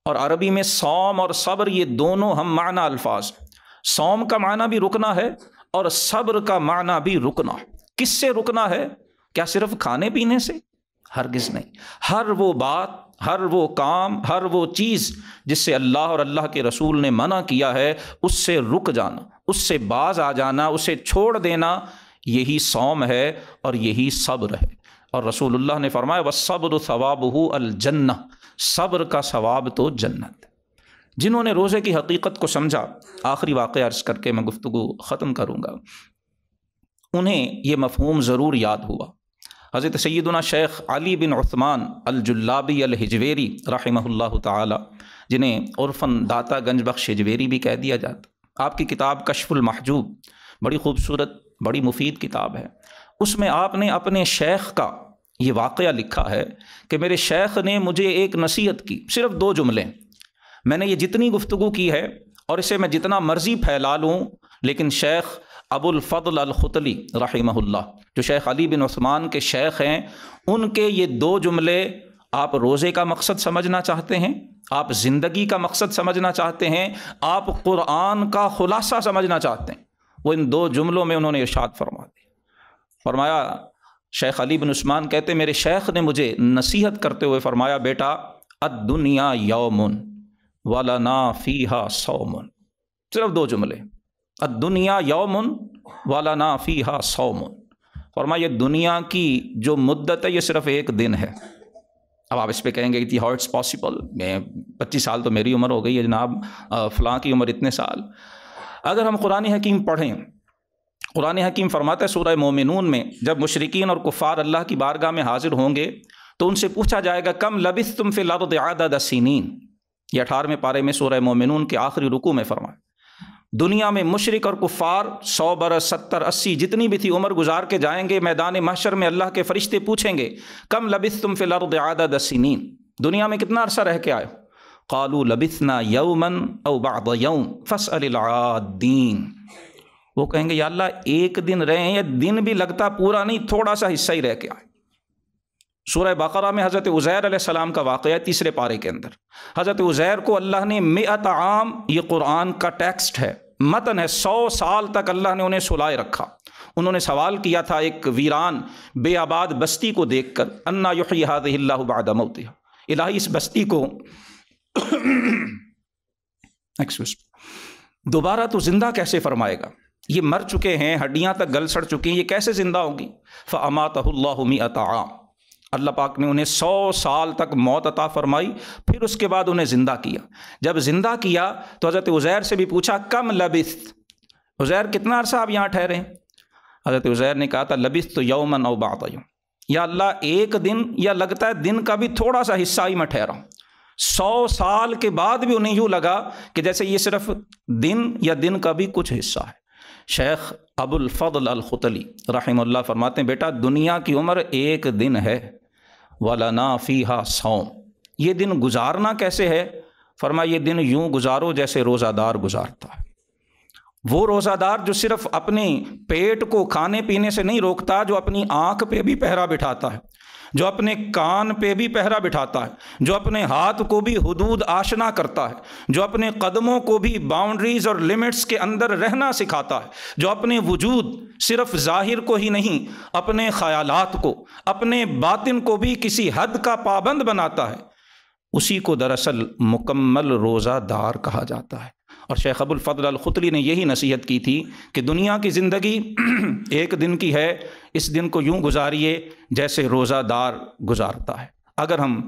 اور عربی میں صوم اور صبر یہ دونوں ہم معنی الفاظ ہیں۔ صوم کا معنی بھی رکنا ہے اور صبر کا معنی بھی رکنا ہے۔ کس سے رکنا ہے؟ کیا صرف کھانے پینے سے؟ ہرگز نہیں۔ ہر وہ بات، ہر وہ کام، ہر وہ چیز جس سے اللہ اور اللہ کے رسول نے منع کیا ہے اس سے رک جانا، اس سے باز آ جانا، اسے چھوڑ دینا، یہی صوم ہے اور یہی صبر ہے۔ اور رسول اللہ نے فرمایا وَالصَّبْرُ ثَوَابُهُ الْجَنَّةُ، صبر کا ثواب تو جنت۔ جنہوں نے روزے کی حقیقت کو سمجھا، آخری واقعہ عرض کر کے میں گفتگو ختم کروں گا، انہیں یہ مفہوم ضرور یاد ہوا۔ حضرت سیدنا شیخ علی بن عثمان الجلابی الحجویری رحمہ اللہ تعالی، جنہیں عرفاً داتا گنج بخش حجویری بھی کہہ دیا جاتا، آپ کی کتاب کشف المحجوب بڑی خوبصورت، بڑی مفید کتاب ہے۔ اس میں آپ نے اپنے شیخ کا یہ واقعہ لکھا ہے کہ میرے شیخ نے مجھے ایک نصیحت کی، صرف 2 جملے۔ میں نے یہ جتنی گفتگو کی ہے اور اسے میں جتنا مرضی پھیلا لوں، لیکن شیخ ابو الفضل الختلی رحمہ اللہ، جو شیخ علی بن عثمان کے شیخ ہیں، ان کے یہ 2 جملے، آپ روزے کا مقصد سمجھنا چاہتے ہیں، آپ زندگی کا مقصد سمجھنا چاہتے ہیں، آپ قرآن کا خلاصہ سمجھنا چاہتے ہیں، وہ ان 2 جملوں میں انہوں نے ارشاد فرمایا۔ شیخ علی بن عثمان کہتے میرے شیخ نے مجھے نصیحت کرتے ہوئے فرمایا، بیٹا الدنیا یوم ولنا فیہا صوم۔ صرف 2 جملے، الدنیا یوم ولنا فیہا صوم۔ فرمایا یہ دنیا کی جو مدت ہے یہ صرف 1 دن ہے۔ اب آپ اس پہ کہیں گے کہ ہاؤ اٹس پاسبل، میں 25 سال تو میری عمر ہو گئی ہے جناب، فلاں کی عمر اتنے سال۔ اگر ہم قرآن حکیم پڑھیں، قرآن حکیم فرماتا ہے سورہ مومنون میں، جب مشرکین اور کفار اللہ کی بارگاہ میں حاضر ہوں گے تو ان سے پوچھا جائے گا کم لبثتم فی الارض عدد سنین، یہ 18ویں پارے میں سورہ مومنون کے آخری رکوع میں فرمایا۔ دنیا میں مشرک اور کفار 100 برس 70 80 جتنی بھی تھی عمر گزار کے جائیں گے، میدان محشر میں اللہ کے فرشتے پوچھیں گے کم لبثتم فی الارض عدد سنین، دنیا میں کتنا عرصہ رہ کے آئے ہو؟ قالوا لبثنا یوما او بعض یوم فاسأل العادین۔ وہ کہیں گے یا اللہ 1 دن رہے ہیں، یا دن بھی لگتا پورا نہیں، تھوڑا سا حصہ ہی رہ کے آئے۔ سورہ بقرہ میں حضرت عزیر علیہ السلام کا واقعہ ہے 3 پارے کے اندر۔ حضرت عزیر کو اللہ نے 100 عام، یہ قرآن کا ٹیکسٹ ہے، متن ہے، 100 سال تک اللہ نے انہیں سلائے رکھا۔ انہوں نے سوال کیا تھا ایک ویران بے آباد بستی کو دیکھ کر، انا یحیی ہذہ اللہ بعد موتہا، الہی اس بستی کو دوبارہ تو زندہ کیسے فرمائے گا؟ یہ مر چکے ہیں، ہڈیاں تک گل سڑ چکی ہیں، یہ کیسے زندہ ہوگی؟ فاماتہ اللہ 100 عام، اللہ پاک نے انہیں 100 سال تک موت عطا فرمائی، پھر اس کے بعد انہیں زندہ کیا۔ جب زندہ کیا تو حضرت عزیر سے بھی پوچھا کم لبثت، عزیر کتنا عرصہ آپ یہاں ٹھہرے ہیں؟ حضرت عزیر نے کہا تھا لبثت یوما او بعض یوم، یا اللہ 1 دن، یا لگتا ہے دن کا بھی تھوڑا سا حصہ ہی میں ٹھہرا ہوں۔ 100 سال کے بعد بھی انہیں یوں لگا کہ جیسے یہ صرف دن یا دن کا بھی کچھ حصہ ہے۔ شیخ ابو الفضل الختلی رحمہ اللہ فرماتے ہیں بیٹا دنیا کی عمر 1 دن ہے، وَلَنَا فِيهَا صَوْمٌ، یہ دن گزارنا کیسے ہے؟ فرمایا یہ دن یوں گزارو جیسے روزہ دار گزارتا ہے۔ وہ روزہ دار جو صرف اپنے پیٹ کو کھانے پینے سے نہیں روکتا، جو اپنی آنکھ پہ بھی پہرا بٹھاتا ہے، جو اپنے کان پہ بھی پہرا بٹھاتا ہے، جو اپنے ہاتھ کو بھی حدود آشنا کرتا ہے، جو اپنے قدموں کو بھی باؤنڈریز اور لمٹس کے اندر رہنا سکھاتا ہے، جو اپنے وجود صرف ظاہر کو ہی نہیں، اپنے خیالات کو، اپنے باطن کو بھی کسی حد کا پابند بناتا ہے، اسی کو دراصل مکمل روزہ دار کہا جاتا ہے۔ اور شیخ ابو الفضل الخطلی نے یہی نصیحت کی تھی کہ دنیا کی زندگی ایک دن کی ہے، اس دن کو یوں گزاریے جیسے روزہ دار گزارتا ہے۔ اگر ہم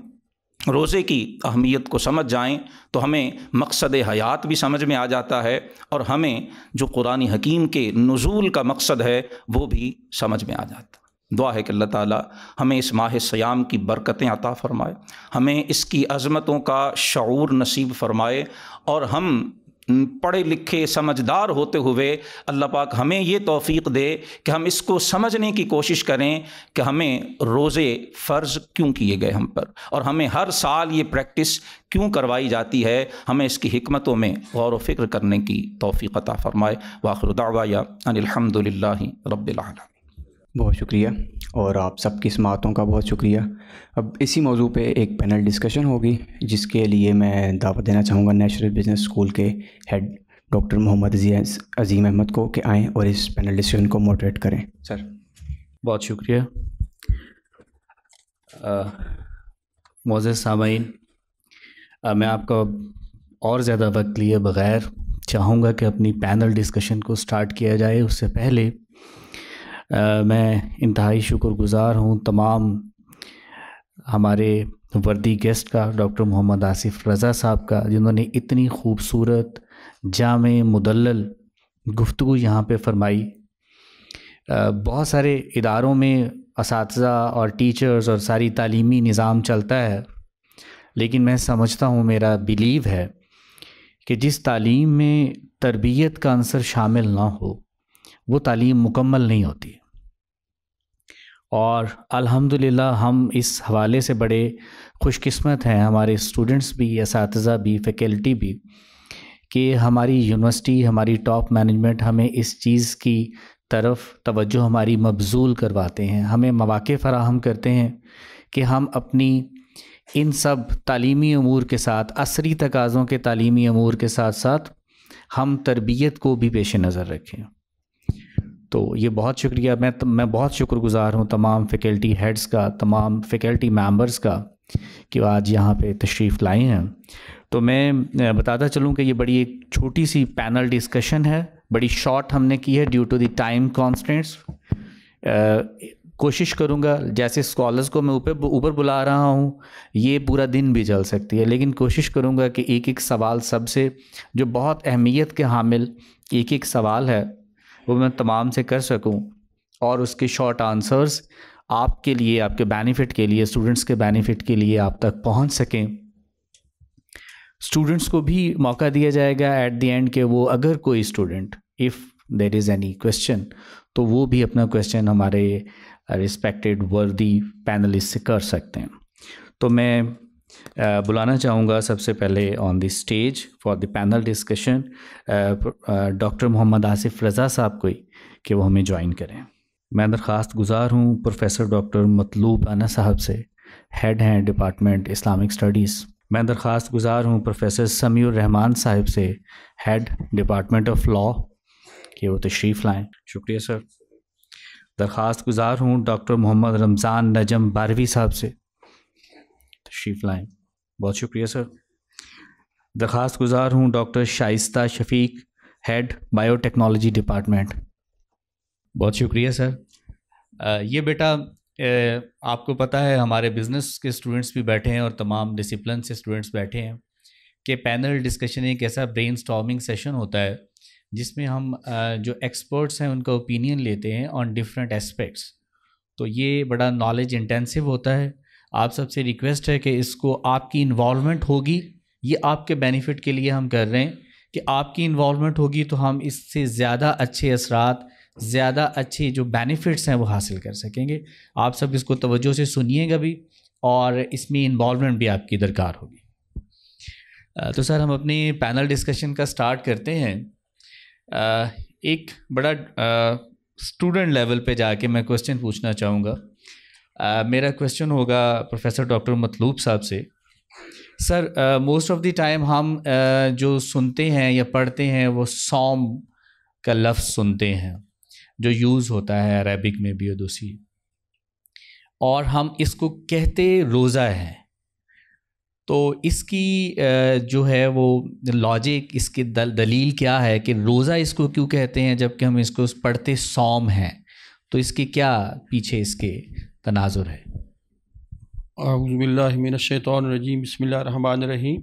روزے کی اہمیت کو سمجھ جائیں تو ہمیں مقصد حیات بھی سمجھ میں آ جاتا ہے، اور ہمیں جو قرآن حکیم کے نزول کا مقصد ہے وہ بھی سمجھ میں آ جاتا ہے۔ دعا ہے کہ اللہ تعالی ہمیں اس ماہ سیام کی برکتیں عطا فرمائے، ہمیں اس کی عظمتوں کا شعور نصیب فرمائے، اور ہم پڑھے لکھے سمجھدار ہوتے ہوئے اللہ پاک ہمیں یہ توفیق دے کہ ہم اس کو سمجھنے کی کوشش کریں کہ ہمیں روزے فرض کیوں کیے گئے ہم پر، اور ہمیں ہر سال یہ پریکٹس کیوں کروائی جاتی ہے، ہمیں اس کی حکمتوں میں غور و فکر کرنے کی توفیق عطا فرمائے۔ وآخر دعوایا ان الحمد للہ رب العالمین۔ بہت شکریہ، اور آپ سب کی سماعتوں کا بہت شکریہ۔ اب اسی موضوع پہ ایک پینل ڈسکشن ہوگی، جس کے لیے میں دعوت دینا چاہوں گا نیشنل بزنس اسکول کے ہیڈ ڈاکٹر محمد عظیم احمد کو کہ آئیں اور اس پینل ڈسکشن کو موڈریٹ کریں۔ سر بہت شکریہ۔ معزز سامعین، میں آپ کا اور زیادہ وقت لیے بغیر چاہوں گا کہ اپنی پینل ڈسکشن کو سٹارٹ کیا جائے۔ اس سے پہلے میں انتہائی شکر گزار ہوں تمام ہمارے وردی گیسٹ کا، ڈاکٹر محمد آصف رضا صاحب کا، جنہوں نے اتنی خوبصورت جامع مدلل گفتگو یہاں پہ فرمائی۔ بہت سارے اداروں میں اساتذہ اور ٹیچرز اور ساری تعلیمی نظام چلتا ہے، لیکن میں سمجھتا ہوں، میرا بیلیو ہے کہ جس تعلیم میں تربیت کا عنصر شامل نہ ہو وہ تعلیم مکمل نہیں ہوتی، اور الحمدللہ ہم اس حوالے سے بڑے خوش قسمت ہیں، ہمارے اسٹوڈنٹس بھی، اساتذہ بھی، فیکلٹی بھی، کہ ہماری یونیورسٹی، ہماری ٹاپ مینجمنٹ ہمیں اس چیز کی طرف توجہ ہماری مبذول کرواتے ہیں، ہمیں مواقع فراہم کرتے ہیں کہ ہم اپنی ان سب تعلیمی امور کے ساتھ، عصری تقاضوں کے تعلیمی امور کے ساتھ ساتھ ہم تربیت کو بھی پیش نظر رکھیں۔ تو یہ بہت شکریہ، میں بہت شکر گزار ہوں تمام فیکلٹی ہیڈز کا، تمام فیکلٹی ممبرز کا کہ وہ آج یہاں پہ تشریف لائے ہیں۔ تو میں بتاتا چلوں کہ یہ بڑی ایک چھوٹی سی پینل ڈسکشن ہے، بڑی شارٹ ہم نے کی ہے due to the time constraints. کوشش کروں گا، جیسے اسکالرز کو میں اوپر بلا رہا ہوں، یہ پورا دن بھی چل سکتی ہے، لیکن کوشش کروں گا کہ ایک ایک سوال سب سے، جو بہت اہمیت کے حامل ایک ایک سوال ہے، وہ میں تمام سے کر سکوں، اور اس کے شارٹ آنسرز آپ کے لیے، آپ کے بینیفٹ کے لیے، اسٹوڈنٹس کے بینیفٹ کے لیے آپ تک پہنچ سکیں۔ اسٹوڈنٹس کو بھی موقع دیا جائے گا ایٹ دی اینڈ کہ وہ اگر کوئی student if there is any question تو وہ بھی اپنا کویسچن ہمارے رسپیکٹڈ وردی پینلسٹ سے کر سکتے ہیں۔ تو میں بلانا چاہوں گا سب سے پہلے on the stage for the panel discussion doctor Muhammad Asif Raza صاحب کو کہ وہ ہمیں جوائن کریں۔ میں درخواست گزار ہوں پروفیسر ڈاکٹر مطلوب انا صاحب سے، ہیڈ ہیں ڈپارٹمنٹ اسلامک اسٹڈیز۔ میں درخواست گزار ہوں پروفیسر سمیع الرحمان صاحب سے، ہیڈ ڈپارٹمنٹ آف لاء، کہ وہ تشریف لائیں۔ شکریہ سر۔ درخواست گزار ہوں ڈاکٹر محمد رمضان نجم باروی صاحب سے، تشریف لائیں۔ بہت شکریہ سر۔ درخواست گزار ہوں ڈاکٹر شائستہ شفیق، ہیڈ بایو ٹیکنالوجی ڈپارٹمنٹ۔ بہت شکریہ سر۔ یہ بیٹا آپ کو پتہ ہے ہمارے بزنس کے اسٹوڈنٹس بھی بیٹھے ہیں اور تمام ڈسپلن سے اسٹوڈنٹس بیٹھے ہیں کہ پینل ڈسکشن ایک ایسا برین اسٹارمنگ سیشن ہوتا ہے جس میں ہم جو ایکسپرٹس ہیں ان کا اوپینین لیتے ہیں آن ڈفرینٹ اسپیکٹس۔ تو یہ بڑا نالج انٹینسو ہوتا ہے۔ آپ سب سے ریکویسٹ ہے کہ اس کو آپ کی انوالومنٹ ہوگی، یہ آپ کے بینیفٹ کے لیے ہم کر رہے ہیں کہ آپ کی انوالومنٹ ہوگی تو ہم اس سے زیادہ اچھے اثرات، زیادہ اچھے جو بینیفٹس ہیں وہ حاصل کر سکیں گے۔ آپ سب اس کو توجہ سے سنیے گا بھی، اور اس میں انوالومنٹ بھی آپ کی درکار ہوگی۔ تو سر ہم اپنی پینل ڈسکشن کا سٹارٹ کرتے ہیں۔ ایک بڑا اسٹوڈنٹ لیول پہ جا کے میں کویسچن پوچھنا چاہوں گا۔ میرا کویسچن ہوگا پروفیسر ڈاکٹر مطلوب صاحب سے۔ سر موسٹ آف دی ٹائم ہم جو سنتے ہیں یا پڑھتے ہیں وہ صوم کا لفظ سنتے ہیں جو یوز ہوتا ہے عربک میں بھی اور دوسری، اور ہم اس کو کہتے روزہ ہے، تو اس کی جو ہے وہ لاجک، اس کی دلیل کیا ہے کہ روزہ اس کو کیوں کہتے ہیں جب کہ ہم اس کو پڑھتے صوم ہیں؟ تو اس کے کیا پیچھے اس کے تناظر ہے؟ اعوذ باللہ من الشیطان الرجیم، بسم اللہ الرحمن الرحیم۔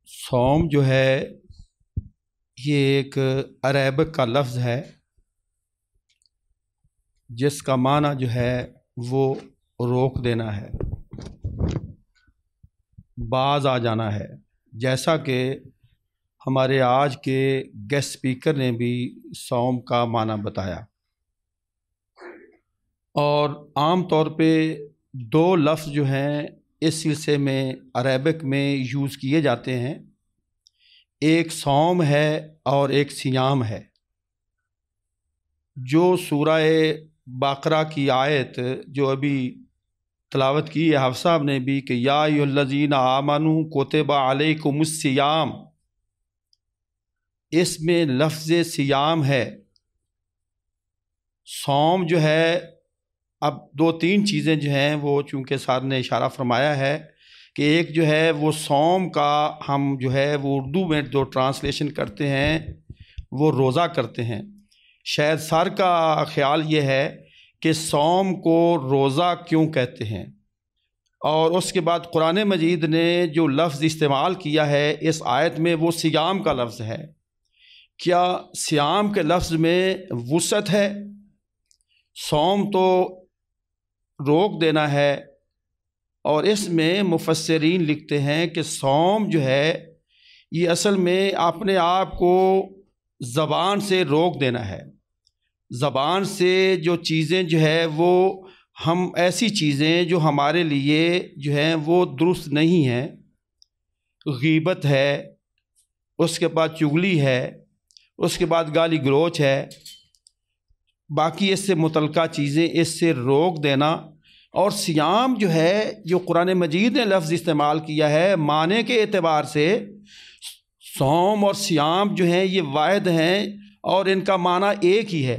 صوم جو ہے یہ ایک عربک کا لفظ ہے جس کا معنی جو ہے وہ روک دینا ہے، باز آ جانا ہے، جیسا کہ ہمارے آج کے گیسٹ اسپیکر نے بھی صوم کا معنی بتایا۔ اور عام طور پہ دو لفظ جو ہیں اس سلسلے میں عربک میں یوز کیے جاتے ہیں، ایک صوم ہے اور ایک صیام ہے۔ جو سورہ بقرہ کی آیت جو ابھی تلاوت کی ہے حافظ صاحب نے بھی کہ یا ایھا الذین آمنوا کتب علیکم الصیام، اس میں لفظ صیام ہے۔ صوم جو ہے، اب دو تین چیزیں جو ہیں وہ چونکہ سر نے اشارہ فرمایا ہے کہ ایک جو ہے وہ صوم کا ہم جو ہے وہ اردو میں جو ٹرانسلیشن کرتے ہیں وہ روزہ کرتے ہیں۔ شاید سر کا خیال یہ ہے کہ صوم کو روزہ کیوں کہتے ہیں، اور اس کے بعد قرآن مجید نے جو لفظ استعمال کیا ہے اس آیت میں وہ صیام کا لفظ ہے۔ کیا صیام کے لفظ میں وسعت ہے؟ صوم تو روک دینا ہے، اور اس میں مفسرین لکھتے ہیں کہ صوم جو ہے یہ اصل میں اپنے آپ کو زبان سے روک دینا ہے۔ زبان سے جو چیزیں جو ہے وہ ہم ایسی چیزیں جو ہمارے لیے جو ہیں وہ درست نہیں ہیں، غیبت ہے، اس کے بعد چغلی ہے، اس کے بعد گالی گلوچ ہے، باقی اس سے متعلقہ چیزیں، اس سے روک دینا۔ اور صیام جو ہے جو قرآن مجید نے لفظ استعمال کیا ہے معنی کے اعتبار سے صوم اور صیام جو ہیں یہ واحد ہیں اور ان کا معنی ایک ہی ہے،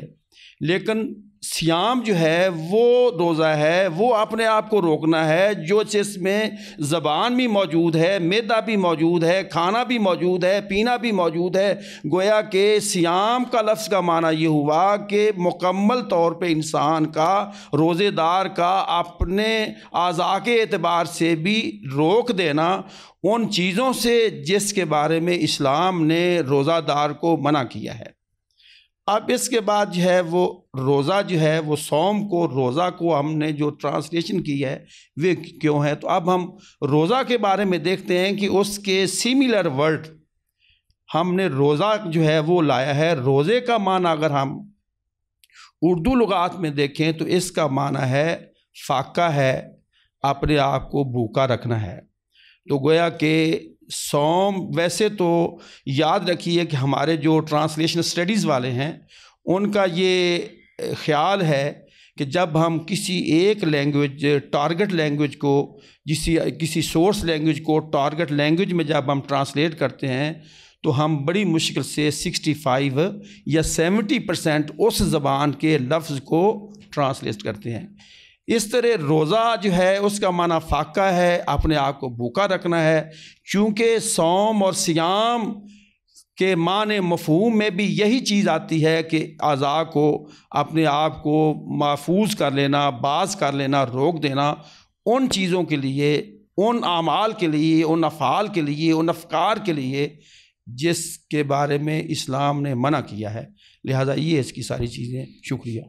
لیکن صیام جو ہے وہ روزہ ہے، وہ اپنے آپ کو روکنا ہے جو جس میں زبان بھی موجود ہے، معدہ بھی موجود ہے، کھانا بھی موجود ہے، پینا بھی موجود ہے۔ گویا کہ صیام کا لفظ کا معنی یہ ہوا کہ مکمل طور پہ انسان کا، روزے دار کا اپنے اعضاء کے اعتبار سے بھی روک دینا ان چیزوں سے جس کے بارے میں اسلام نے روزہ دار کو منع کیا ہے۔ اب اس کے بعد جو ہے وہ روزہ جو ہے وہ صوم کو، روزہ کو ہم نے جو ٹرانسلیشن کی ہے وہ کیوں ہے، تو اب ہم روزہ کے بارے میں دیکھتے ہیں کہ اس کے سیملر ورڈ ہم نے روزہ جو ہے وہ لایا ہے۔ روزے کا معنی اگر ہم اردو لغات میں دیکھیں تو اس کا معنی ہے فاقہ ہے، اپنے آپ کو بھوکا رکھنا ہے۔ تو گویا کہ صوم، ویسے تو یاد رکھیے کہ ہمارے جو ٹرانسلیشن اسٹڈیز والے ہیں ان کا یہ خیال ہے کہ جب ہم کسی ایک لینگویج، ٹارگٹ لینگویج کو، کسی سورس لینگویج کو ٹارگٹ لینگویج میں جب ہم ٹرانسلیٹ کرتے ہیں تو ہم بڑی مشکل سے 65 یا 70% اس زبان کے لفظ کو ٹرانسلیٹ کرتے ہیں۔ اس طرح روزہ جو ہے اس کا معنی فاقہ ہے، اپنے آپ کو بھوکا رکھنا ہے، چونکہ صوم اور صیام کے معنی مفہوم میں بھی یہی چیز آتی ہے کہ اعضاء کو، اپنے آپ کو محفوظ کر لینا، باز کر لینا، روک دینا ان چیزوں کے لیے، ان اعمال کے لیے، ان افعال کے لیے، ان افکار کے لیے جس کے بارے میں اسلام نے منع کیا ہے۔ لہٰذا یہ اس کی ساری چیزیں۔ شکریہ،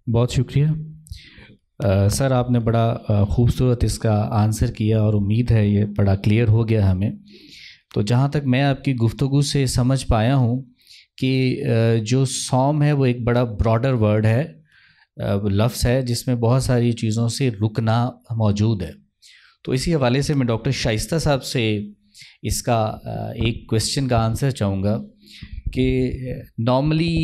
بہت شکریہ سر، آپ نے بڑا خوبصورت اس کا آنسر کیا اور امید ہے یہ بڑا کلیئر ہو گیا ہمیں۔ تو جہاں تک میں آپ کی گفتگو سے سمجھ پایا ہوں کہ جو صوم ہے وہ ایک بڑا براڈر ورڈ ہے، لفظ ہے جس میں بہت ساری چیزوں سے رکنا موجود ہے۔ تو اسی حوالے سے میں ڈاکٹر شائستہ صاحب سے اس کا ایک کویسچن کا آنسر چاہوں گا کہ نارملی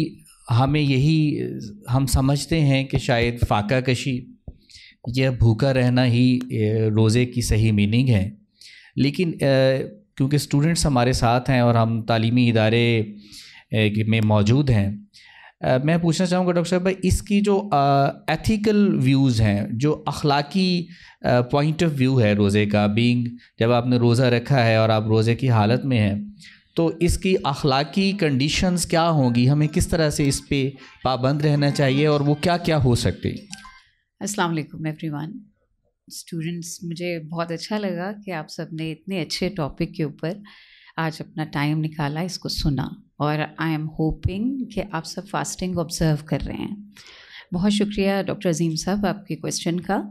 ہمیں یہی ہم سمجھتے ہیں کہ شاید فاقہ کشی یا بھوکا رہنا ہی روزے کی صحیح میننگ ہے، لیکن کیونکہ اسٹوڈنٹس ہمارے ساتھ ہیں اور ہم تعلیمی ادارے میں موجود ہیں، میں پوچھنا چاہوں گا ڈاکٹر صاحب بھائی، اس کی جو ایتھیکل ویوز ہیں، جو اخلاقی پوائنٹ آف ویو ہے روزے کا، بینگ جب آپ نے روزہ رکھا ہے اور آپ روزے کی حالت میں ہیں، تو اس کی اخلاقی کنڈیشنز کیا ہوں گی؟ ہمیں کس طرح سے اس پہ پابند رہنا چاہیے اور وہ کیا کیا ہو سکتے؟ السلام علیکم ایوری ون اسٹوڈنٹس، مجھے بہت اچھا لگا کہ آپ سب نے اتنے اچھے ٹاپک کے اوپر آج اپنا ٹائم نکالا، اس کو سنا، اور آئی ایم ہوپنگ کہ آپ سب فاسٹنگ آبزرو کر رہے ہیں. بہت شکریہ ڈاکٹر عظیم صاحب آپ کے کویشچن کا.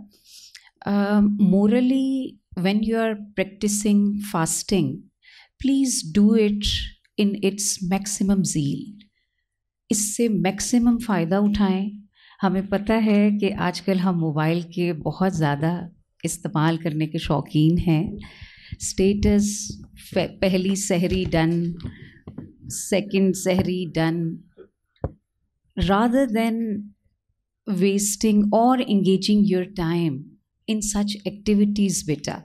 Morally when you are practising fasting, please do it in its maximum zeal. اس سے میکسیمم فائدہ اٹھائیں. ہمیں پتہ ہے کہ آج کل ہم موبائل کے بہت زیادہ استعمال کرنے کے شوقین ہیں. اسٹیٹس، پہلی سحری ڈن، سیکنڈ سحری ڈن، رادر دین ویسٹنگ اور engaging your time in such activities. Beta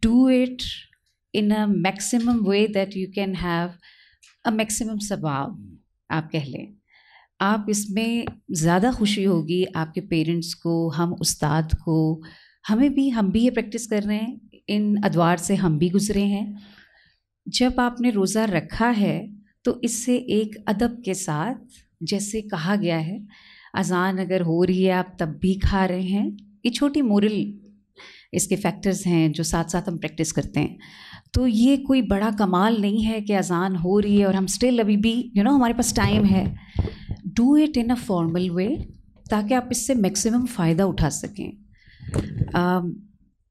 do it in a maximum way that you can have a maximum ثواب. آپ کہہ لیں آپ اس میں زیادہ خوشی ہوگی آپ کے پیرنٹس کو، ہم استاد کو، ہم بھی یہ پریکٹس کر رہے ہیں، ان ادوار سے ہم بھی گزرے ہیں. جب آپ نے روزہ رکھا ہے تو اس سے ایک ادب کے ساتھ، جیسے کہا گیا ہے اذان اگر ہو رہی ہے آپ تب بھی کھا رہے ہیں، یہ چھوٹی مورل اس کے فیکٹرز ہیں جو ساتھ ساتھ ہم پریکٹس کرتے ہیں. تو یہ کوئی بڑا کمال نہیں ہے کہ اذان ہو رہی ہے اور ہم اسٹل ابھی بھی ہمارے پاس ٹائم ہے. Do it in a formal way تاکہ آپ اس سے میکسیمم فائدہ اٹھا سکیں.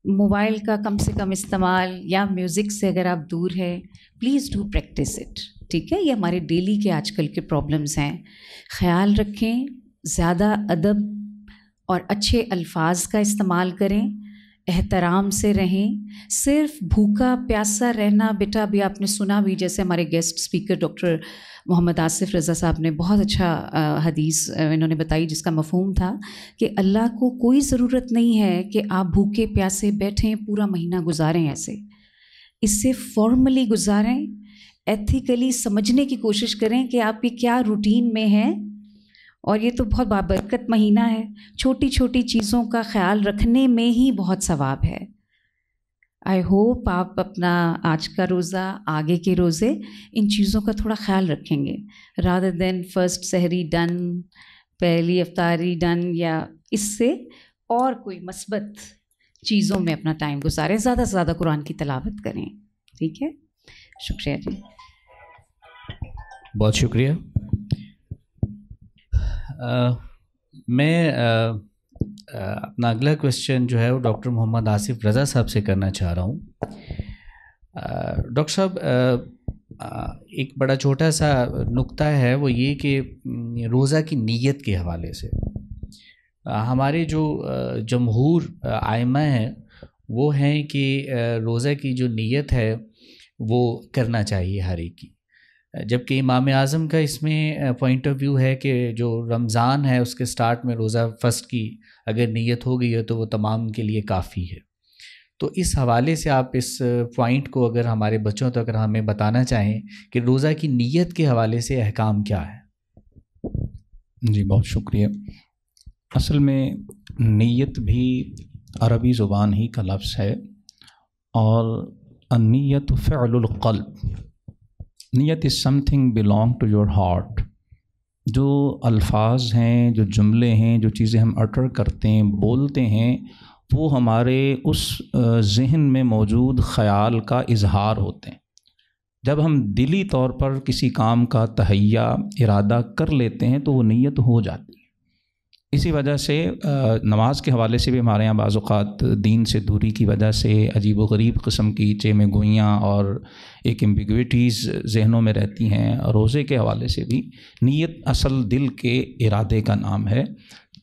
موبائل کا کم سے کم استعمال یا میوزک سے اگر آپ دور ہے، پلیز ڈو پریکٹس اٹ. ٹھیک ہے، یہ ہمارے ڈیلی کے آج کل کے پرابلمس ہیں. خیال رکھیں، زیادہ ادب اور اچھے الفاظ کا استعمال کریں، احترام سے رہیں. صرف بھوکا پیاسا رہنا، بیٹا ابھی آپ نے سنا بھی، جیسے ہمارے guest speaker doctor Muhammad Asif Raza صاحب نے بہت اچھا حدیث انہوں نے بتائی، جس کا مفہوم تھا کہ اللہ کو کوئی ضرورت نہیں ہے کہ آپ بھوکے پیاسے بیٹھیں پورا مہینہ گزاریں. ایسے اس سے فارملی گزاریں، ایتھیکلی سمجھنے کی کوشش کریں کہ آپ یہ کیا روٹین میں ہیں. اور یہ تو بہت بابرکت مہینہ ہے، چھوٹی چھوٹی چیزوں کا خیال رکھنے میں ہی بہت ثواب ہے. آئی ہوپ آپ اپنا آج کا روزہ، آگے کے روزے ان چیزوں کا تھوڑا خیال رکھیں گے، رادر دین فرسٹ سحری ڈن، پہلی افطاری ڈن، یا اس سے اور کوئی مثبت چیزوں میں اپنا ٹائم گزاریں. زیادہ سے زیادہ قرآن کی تلاوت کریں. ٹھیک ہے، شکریہ جی. بہت شکریہ. میں اپنا اگلا کویشچن جو ہے وہ ڈاکٹر محمد آصف رضا صاحب سے کرنا چاہ رہا ہوں. ڈاکٹر صاحب، ایک بڑا چھوٹا سا نقطہ ہے، وہ یہ کہ روزہ کی نیت کے حوالے سے ہمارے جو جمہور ائمہ ہیں وہ ہیں کہ روزہ کی جو نیت ہے وہ کرنا چاہیے ہر ایک کی، جبکہ امام اعظم کا اس میں پوائنٹ آف ویو ہے کہ جو رمضان ہے اس کے سٹارٹ میں روزہ فرسٹ کی اگر نیت ہو گئی ہے تو وہ تمام کے لیے کافی ہے. تو اس حوالے سے آپ اس پوائنٹ کو اگر ہمارے بچوں تک اگر ہمیں بتانا چاہیں کہ روزہ کی نیت کے حوالے سے احکام کیا ہے. جی بہت شکریہ. اصل میں نیت بھی عربی زبان ہی کا لفظ ہے، اور النیت فعل القلب. نیت is something belong to your heart. جو الفاظ ہیں، جو جملے ہیں، جو چیزیں ہم اٹر کرتے ہیں، بولتے ہیں، وہ ہمارے اس ذہن میں موجود خیال کا اظہار ہوتے ہیں. جب ہم دلی طور پر کسی کام کا تہیہ ارادہ کر لیتے ہیں تو وہ نیت ہو جاتی ہے. اسی وجہ سے نماز کے حوالے سے بھی ہمارے یہاں بعض اوقات دین سے دوری کی وجہ سے عجیب و غریب قسم کی چیمیں گوئیاں اور ایک ایمبیگویٹیز ذہنوں میں رہتی ہیں. روزے کے حوالے سے بھی نیت اصل دل کے ارادے کا نام ہے،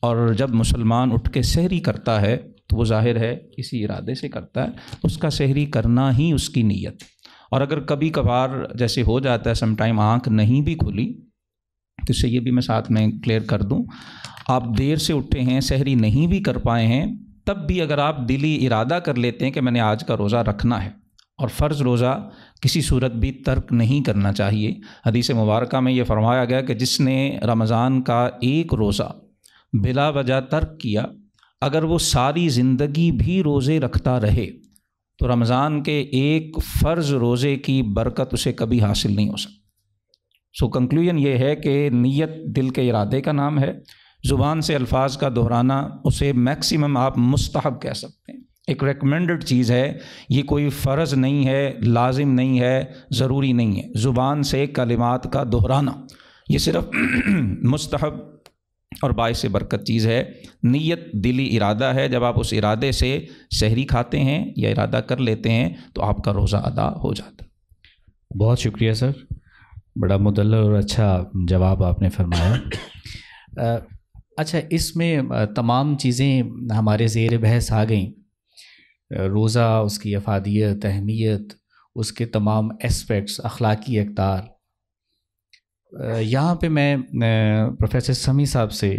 اور جب مسلمان اٹھ کے سحری کرتا ہے تو وہ ظاہر ہے اسی ارادے سے کرتا ہے، اس کا سحری کرنا ہی اس کی نیت. اور اگر کبھی کبھار جیسے ہو جاتا ہے سم ٹائم آنکھ نہیں بھی کھلی، تو اس سے یہ بھی میں ساتھ میں کلیئر کر دوں، آپ دیر سے اٹھے ہیں، سحری نہیں بھی کر پائے ہیں، تب بھی اگر آپ دلی ارادہ کر لیتے ہیں کہ میں نے آج کا روزہ رکھنا ہے، اور فرض روزہ کسی صورت بھی ترک نہیں کرنا چاہیے۔ حدیث مبارکہ میں یہ فرمایا گیا کہ جس نے رمضان کا ایک روزہ بلا وجہ ترک کیا، اگر وہ ساری زندگی بھی روزے رکھتا رہے تو رمضان کے ایک فرض روزے کی برکت اسے کبھی حاصل نہیں ہو سکتی۔ سو کنکلوژن یہ ہے کہ نیت دل کے ارادے کا نام ہے، زبان سے الفاظ کا دہرانا اسے میکسیمم آپ مستحب کہہ سکتے ہیں، ایک ریکمینڈڈ چیز ہے، یہ کوئی فرض نہیں ہے، لازم نہیں ہے، ضروری نہیں ہے۔ زبان سے کلمات کا دہرانا یہ صرف مستحب اور باعث برکت چیز ہے۔ نیت دلی ارادہ ہے، جب آپ اس ارادے سے سحری کھاتے ہیں یا ارادہ کر لیتے ہیں تو آپ کا روزہ ادا ہو جاتا ہے۔ بہت شکریہ سر، بڑا مدلل اور اچھا جواب آپ نے فرمایا۔ اچھا، اس میں تمام چیزیں ہمارے زیر بحث آ گئیں، روزہ، اس کی افادیت، اہمیت، اس کے تمام اسپیکٹس، اخلاقی اقدار۔ یہاں پہ میں پروفیسر سمیع صاحب سے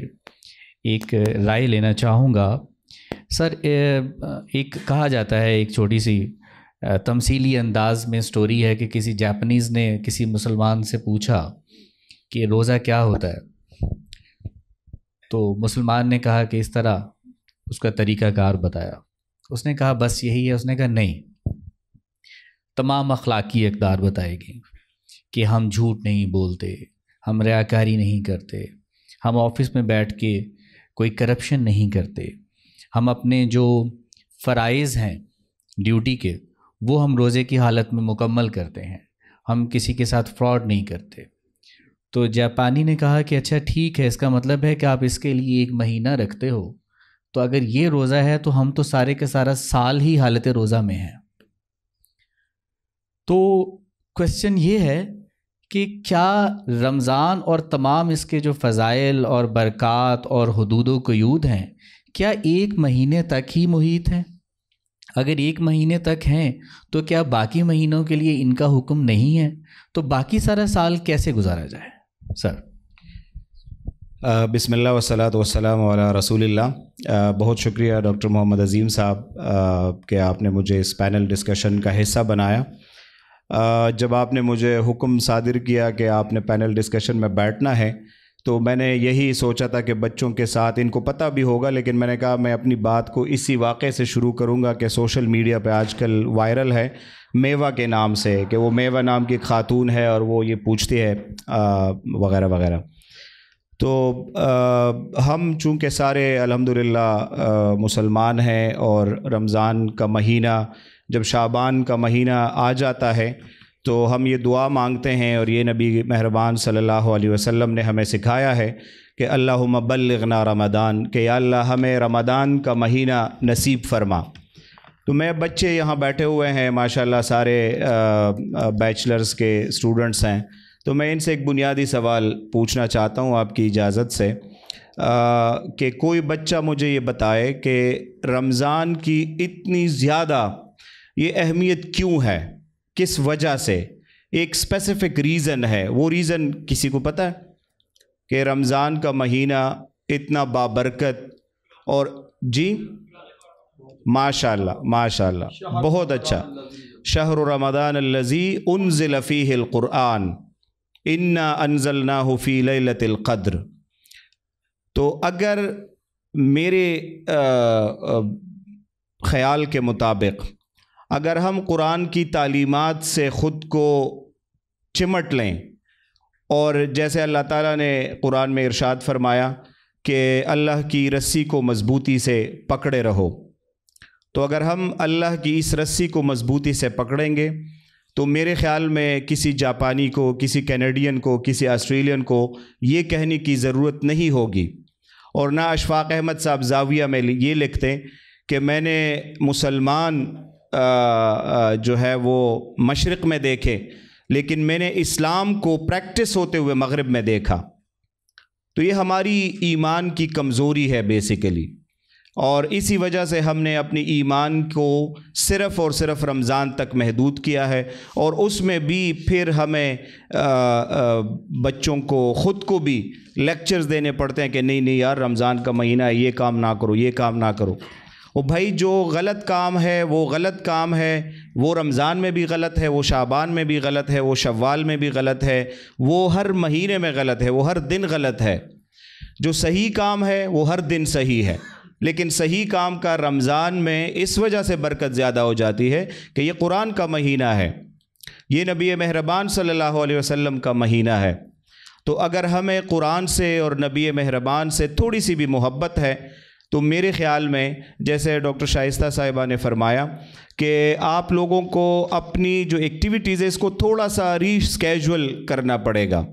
ایک رائے لینا چاہوں گا۔ سر، ایک کہا جاتا ہے، ایک چھوٹی سی تمثیلی انداز میں سٹوری ہے کہ کسی جاپنیز نے کسی مسلمان سے پوچھا کہ روزہ کیا ہوتا ہے، تو مسلمان نے کہا کہ اس طرح، اس کا طریقہ کار بتایا۔ اس نے کہا بس یہی ہے؟ اس نے کہا نہیں، تمام اخلاقی اقدار بتائے گئے کہ ہم جھوٹ نہیں بولتے، ہم ریاکاری نہیں کرتے، ہم آفس میں بیٹھ کے کوئی کرپشن نہیں کرتے، ہم اپنے جو فرائض ہیں ڈیوٹی کے وہ ہم روزے کی حالت میں مکمل کرتے ہیں، ہم کسی کے ساتھ فراڈ نہیں کرتے۔ تو جاپانی نے کہا کہ اچھا ٹھیک ہے، اس کا مطلب ہے کہ آپ اس کے لیے ایک مہینہ رکھتے ہو، تو اگر یہ روزہ ہے تو ہم تو سارے کے سارا سال ہی حالت روزہ میں ہیں۔ تو کوشچن یہ ہے کہ کیا رمضان اور تمام اس کے جو فضائل اور برکات اور حدود و قیود ہیں، کیا ایک مہینے تک ہی محیط ہیں؟ اگر ایک مہینے تک ہیں تو کیا باقی مہینوں کے لیے ان کا حکم نہیں ہے؟ تو باقی سارا سال کیسے گزارا جائے؟ سر بسم اللہ والصلاۃ والسلام علی رسول اللہ۔ بہت شکریہ ڈاکٹر محمد عظیم صاحب کہ آپ نے مجھے اس پینل ڈسکشن کا حصہ بنایا۔ جب آپ نے مجھے حکم صادر کیا کہ آپ نے پینل ڈسکشن میں بیٹھنا ہے تو میں نے یہی سوچا تھا کہ بچوں کے ساتھ ان کو پتہ بھی ہوگا، لیکن میں نے کہا میں اپنی بات کو اسی واقعے سے شروع کروں گا کہ سوشل میڈیا پہ آج کل وائرل ہے میوہ کے نام سے، کہ وہ میوہ نام کی ایک خاتون ہے اور وہ یہ پوچھتی ہے وغیرہ وغیرہ۔ تو ہم چونکہ سارے الحمدللہ مسلمان ہیں، اور رمضان کا مہینہ جب شعبان کا مہینہ آ جاتا ہے تو ہم یہ دعا مانگتے ہیں، اور یہ نبی مہربان صلی اللہ علیہ وسلم نے ہمیں سکھایا ہے کہ اللہم بلغنا رمضان، کہ یا اللہ ہمیں رمضان کا مہینہ نصیب فرما۔ تو میں بچے یہاں بیٹھے ہوئے ہیں ماشاءاللہ، سارے بیچلرز کے اسٹوڈنٹس ہیں، تو میں ان سے ایک بنیادی سوال پوچھنا چاہتا ہوں آپ کی اجازت سے، کہ کوئی بچہ مجھے یہ بتائے کہ رمضان کی اتنی زیادہ یہ اہمیت کیوں ہے، کس وجہ سے؟ ایک اسپیسیفک ریزن ہے، وہ ریزن کسی کو پتہ ہے کہ رمضان کا مہینہ اتنا بابرکت؟ اور جی ماشاءاللہ ماشاءاللہ، بہت اچھا۔ شہر رمضان الذی انزل فیہ القرآن انا انزلناہ فی لیلۃ القدر۔ تو اگر میرے خیال کے مطابق اگر ہم قرآن کی تعلیمات سے خود کو چمٹ لیں، اور جیسے اللہ تعالیٰ نے قرآن میں ارشاد فرمایا کہ اللہ کی رسی کو مضبوطی سے پکڑے رہو، تو اگر ہم اللہ کی اس رسی کو مضبوطی سے پکڑیں گے تو میرے خیال میں کسی جاپانی کو، کسی کینیڈین کو، کسی آسٹریلین کو یہ کہنے کی ضرورت نہیں ہوگی۔ اور نہ اشفاق احمد صاحب زاویہ میں یہ لکھتے کہ میں نے مسلمان جو ہے وہ مشرق میں دیکھے، لیکن میں نے اسلام کو پریکٹس ہوتے ہوئے مغرب میں دیکھا۔ تو یہ ہماری ایمان کی کمزوری ہے بیسیکلی، اور اسی وجہ سے ہم نے اپنی ایمان کو صرف اور صرف رمضان تک محدود کیا ہے، اور اس میں بھی پھر ہمیں بچوں کو، خود کو بھی لیکچرز دینے پڑتے ہیں کہ نہیں یار رمضان کا مہینہ ہے، یہ کام نہ کرو، یہ کام نہ کرو۔ وہ بھائی جو غلط کام ہے وہ غلط کام ہے، وہ رمضان میں بھی غلط ہے، وہ شعبان میں بھی غلط ہے، وہ شوال میں بھی غلط ہے، وہ ہر مہینے میں غلط ہے، وہ ہر دن غلط ہے۔ جو صحیح کام ہے وہ ہر دن صحیح ہے، لیکن صحیح کام کا رمضان میں اس وجہ سے برکت زیادہ ہو جاتی ہے کہ یہ قرآن کا مہینہ ہے، یہ نبی مہربان صلی اللہ علیہ وسلم کا مہینہ ہے۔ تو اگر ہمیں قرآن سے اور نبی مہربان سے تھوڑی سی بھی محبت ہے تو میرے خیال میں جیسے ڈاکٹر شائستہ صاحبہ نے فرمایا کہ آپ لوگوں کو اپنی جو ایکٹیویٹیز ہے اس کو تھوڑا سا ری اسکیجول کرنا پڑے گا،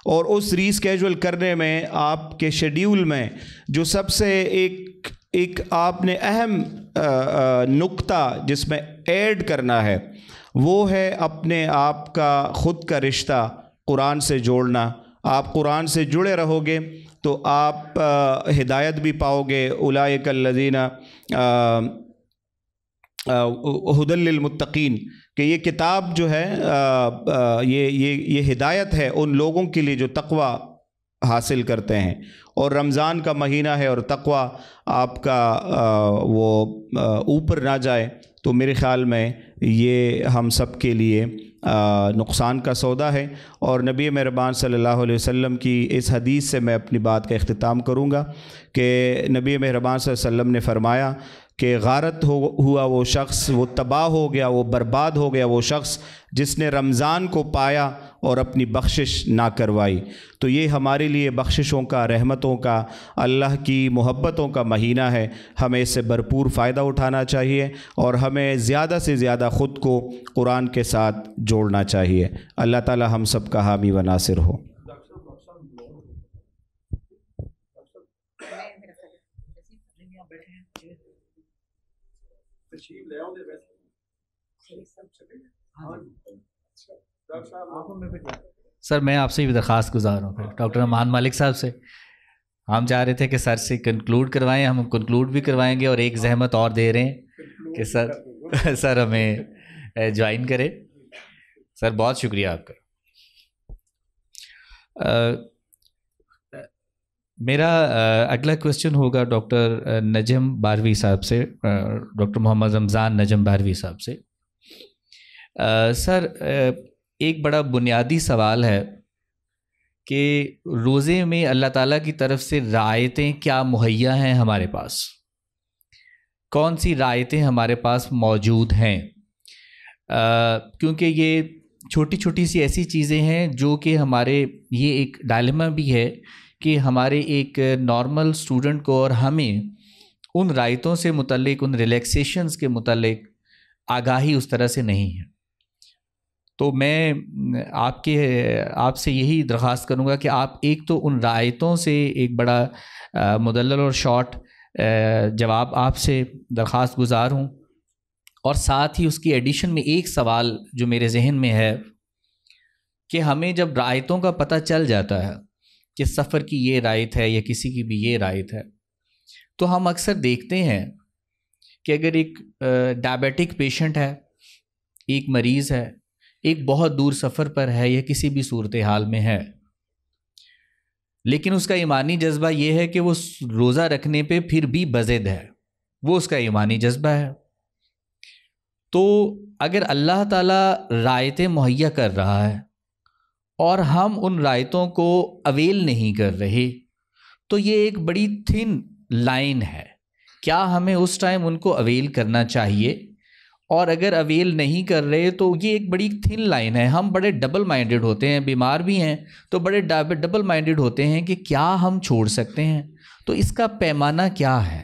اور اس ری اسکیجول کرنے میں آپ کے شیڈیول میں جو سب سے ایک آپ نے اہم نقطہ جس میں ایڈ کرنا ہے وہ ہے اپنے آپ کا خود کا رشتہ قرآن سے جوڑنا۔ آپ قرآن سے جڑے رہو گے تو آپ ہدایت بھی پاؤ گے۔ اولئک الذین ھدی للمتقین، کہ یہ کتاب جو ہے یہ ہدایت ہے ان لوگوں کے لیے جو تقوی حاصل کرتے ہیں، اور رمضان کا مہینہ ہے اور تقوی آپ کا وہ اوپر نہ جائے تو میرے خیال میں یہ ہم سب کے لیے نقصان کا سودا ہے۔ اور نبی مہربان صلی اللہ علیہ وسلم کی اس حدیث سے میں اپنی بات کا اختتام کروں گا کہ نبی مہربان صلی اللہ علیہ وسلم نے فرمایا کہ غارت ہوا وہ شخص، وہ تباہ ہو گیا، وہ برباد ہو گیا وہ شخص جس نے رمضان کو پایا اور اپنی بخشش نہ کروائی۔ تو یہ ہمارے لیے بخششوں کا، رحمتوں کا، اللہ کی محبتوں کا مہینہ ہے، ہمیں اس سے بھرپور فائدہ اٹھانا چاہیے اور ہمیں زیادہ سے زیادہ خود کو قرآن کے ساتھ جوڑنا چاہیے۔ اللہ تعالی ہم سب کا حامی و ناصر ہو۔ سر میں آپ سے بھی درخواست گزار ہوں پھر ڈاکٹر امان مالک صاحب سے، ہم چاہ رہے تھے کہ سر سے کنکلوڈ کروائیں، ہم کنکلوڈ بھی کروائیں گے، اور ایک زحمت اور دے رہے ہیں کہ سر ہمیں جوائن کرے۔ سر بہت شکریہ آپ کا۔ میرا اگلا کویسچن ہوگا ڈاکٹر نجم باروی صاحب سے، ڈاکٹر محمد رمضان نجم باروی صاحب سے۔ سر ایک بڑا بنیادی سوال ہے کہ روزے میں اللہ تعالیٰ کی طرف سے رعایتیں کیا مہیا ہیں ہمارے پاس، کون سی رعایتیں ہمارے پاس موجود ہیں؟ کیونکہ یہ چھوٹی چھوٹی سی ایسی چیزیں ہیں جو کہ ہمارے، یہ ایک ڈائلیما بھی ہے کہ ہمارے ایک نارمل اسٹوڈنٹ کو اور ہمیں ان رعایتوں سے متعلق، ان ریلیکسیشنز کے متعلق آگاہی اس طرح سے نہیں ہے۔ تو میں آپ سے یہی درخواست کروں گا کہ آپ ایک تو ان رعایتوں سے ایک بڑا مدلل اور شارٹ جواب آپ سے درخواست گزار ہوں، اور ساتھ ہی اس کی ایڈیشن میں ایک سوال جو میرے ذہن میں ہے کہ ہمیں جب رعایتوں کا پتہ چل جاتا ہے کہ سفر کی یہ رعایت ہے یا کسی کی بھی یہ رعایت ہے، تو ہم اکثر دیکھتے ہیں کہ اگر ایک ڈائبیٹک پیشنٹ ہے، ایک مریض ہے، ایک بہت دور سفر پر ہے یا کسی بھی صورتحال میں ہے، لیکن اس کا ایمانی جذبہ یہ ہے کہ وہ روزہ رکھنے پہ پھر بھی بضد ہے، وہ اس کا ایمانی جذبہ ہے۔ تو اگر اللہ تعالیٰ رعایتیں مہیا کر رہا ہے اور ہم ان رعایتوں کو اویل نہیں کر رہے، تو یہ ایک بڑی تھن لائن ہے۔ کیا ہمیں اس ٹائم ان کو اویل کرنا چاہیے؟ اور اگر اویل نہیں کر رہے تو یہ ایک بڑی تھن لائن ہے۔ ہم بڑے ڈبل مائنڈڈ ہوتے ہیں، بیمار بھی ہیں تو بڑے ڈبل مائنڈڈ ہوتے ہیں کہ کیا ہم چھوڑ سکتے ہیں، تو اس کا پیمانہ کیا ہے؟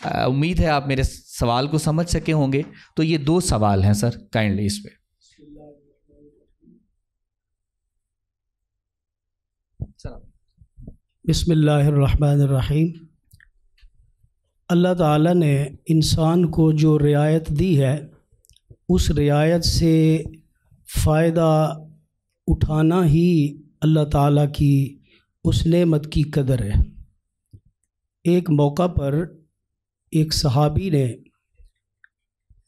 امید ہے آپ میرے سوال کو سمجھ سکے ہوں گے۔ تو یہ دو سوال ہیں سر، کائنڈلی اس پہ۔ بسم اللہ الرحمن الرحیم۔ اللہ تعالیٰ نے انسان کو جو رعایت دی ہے اس رعایت سے فائدہ اٹھانا ہی اللہ تعالیٰ کی اس نعمت کی قدر ہے۔ ایک موقع پر ایک صحابی نے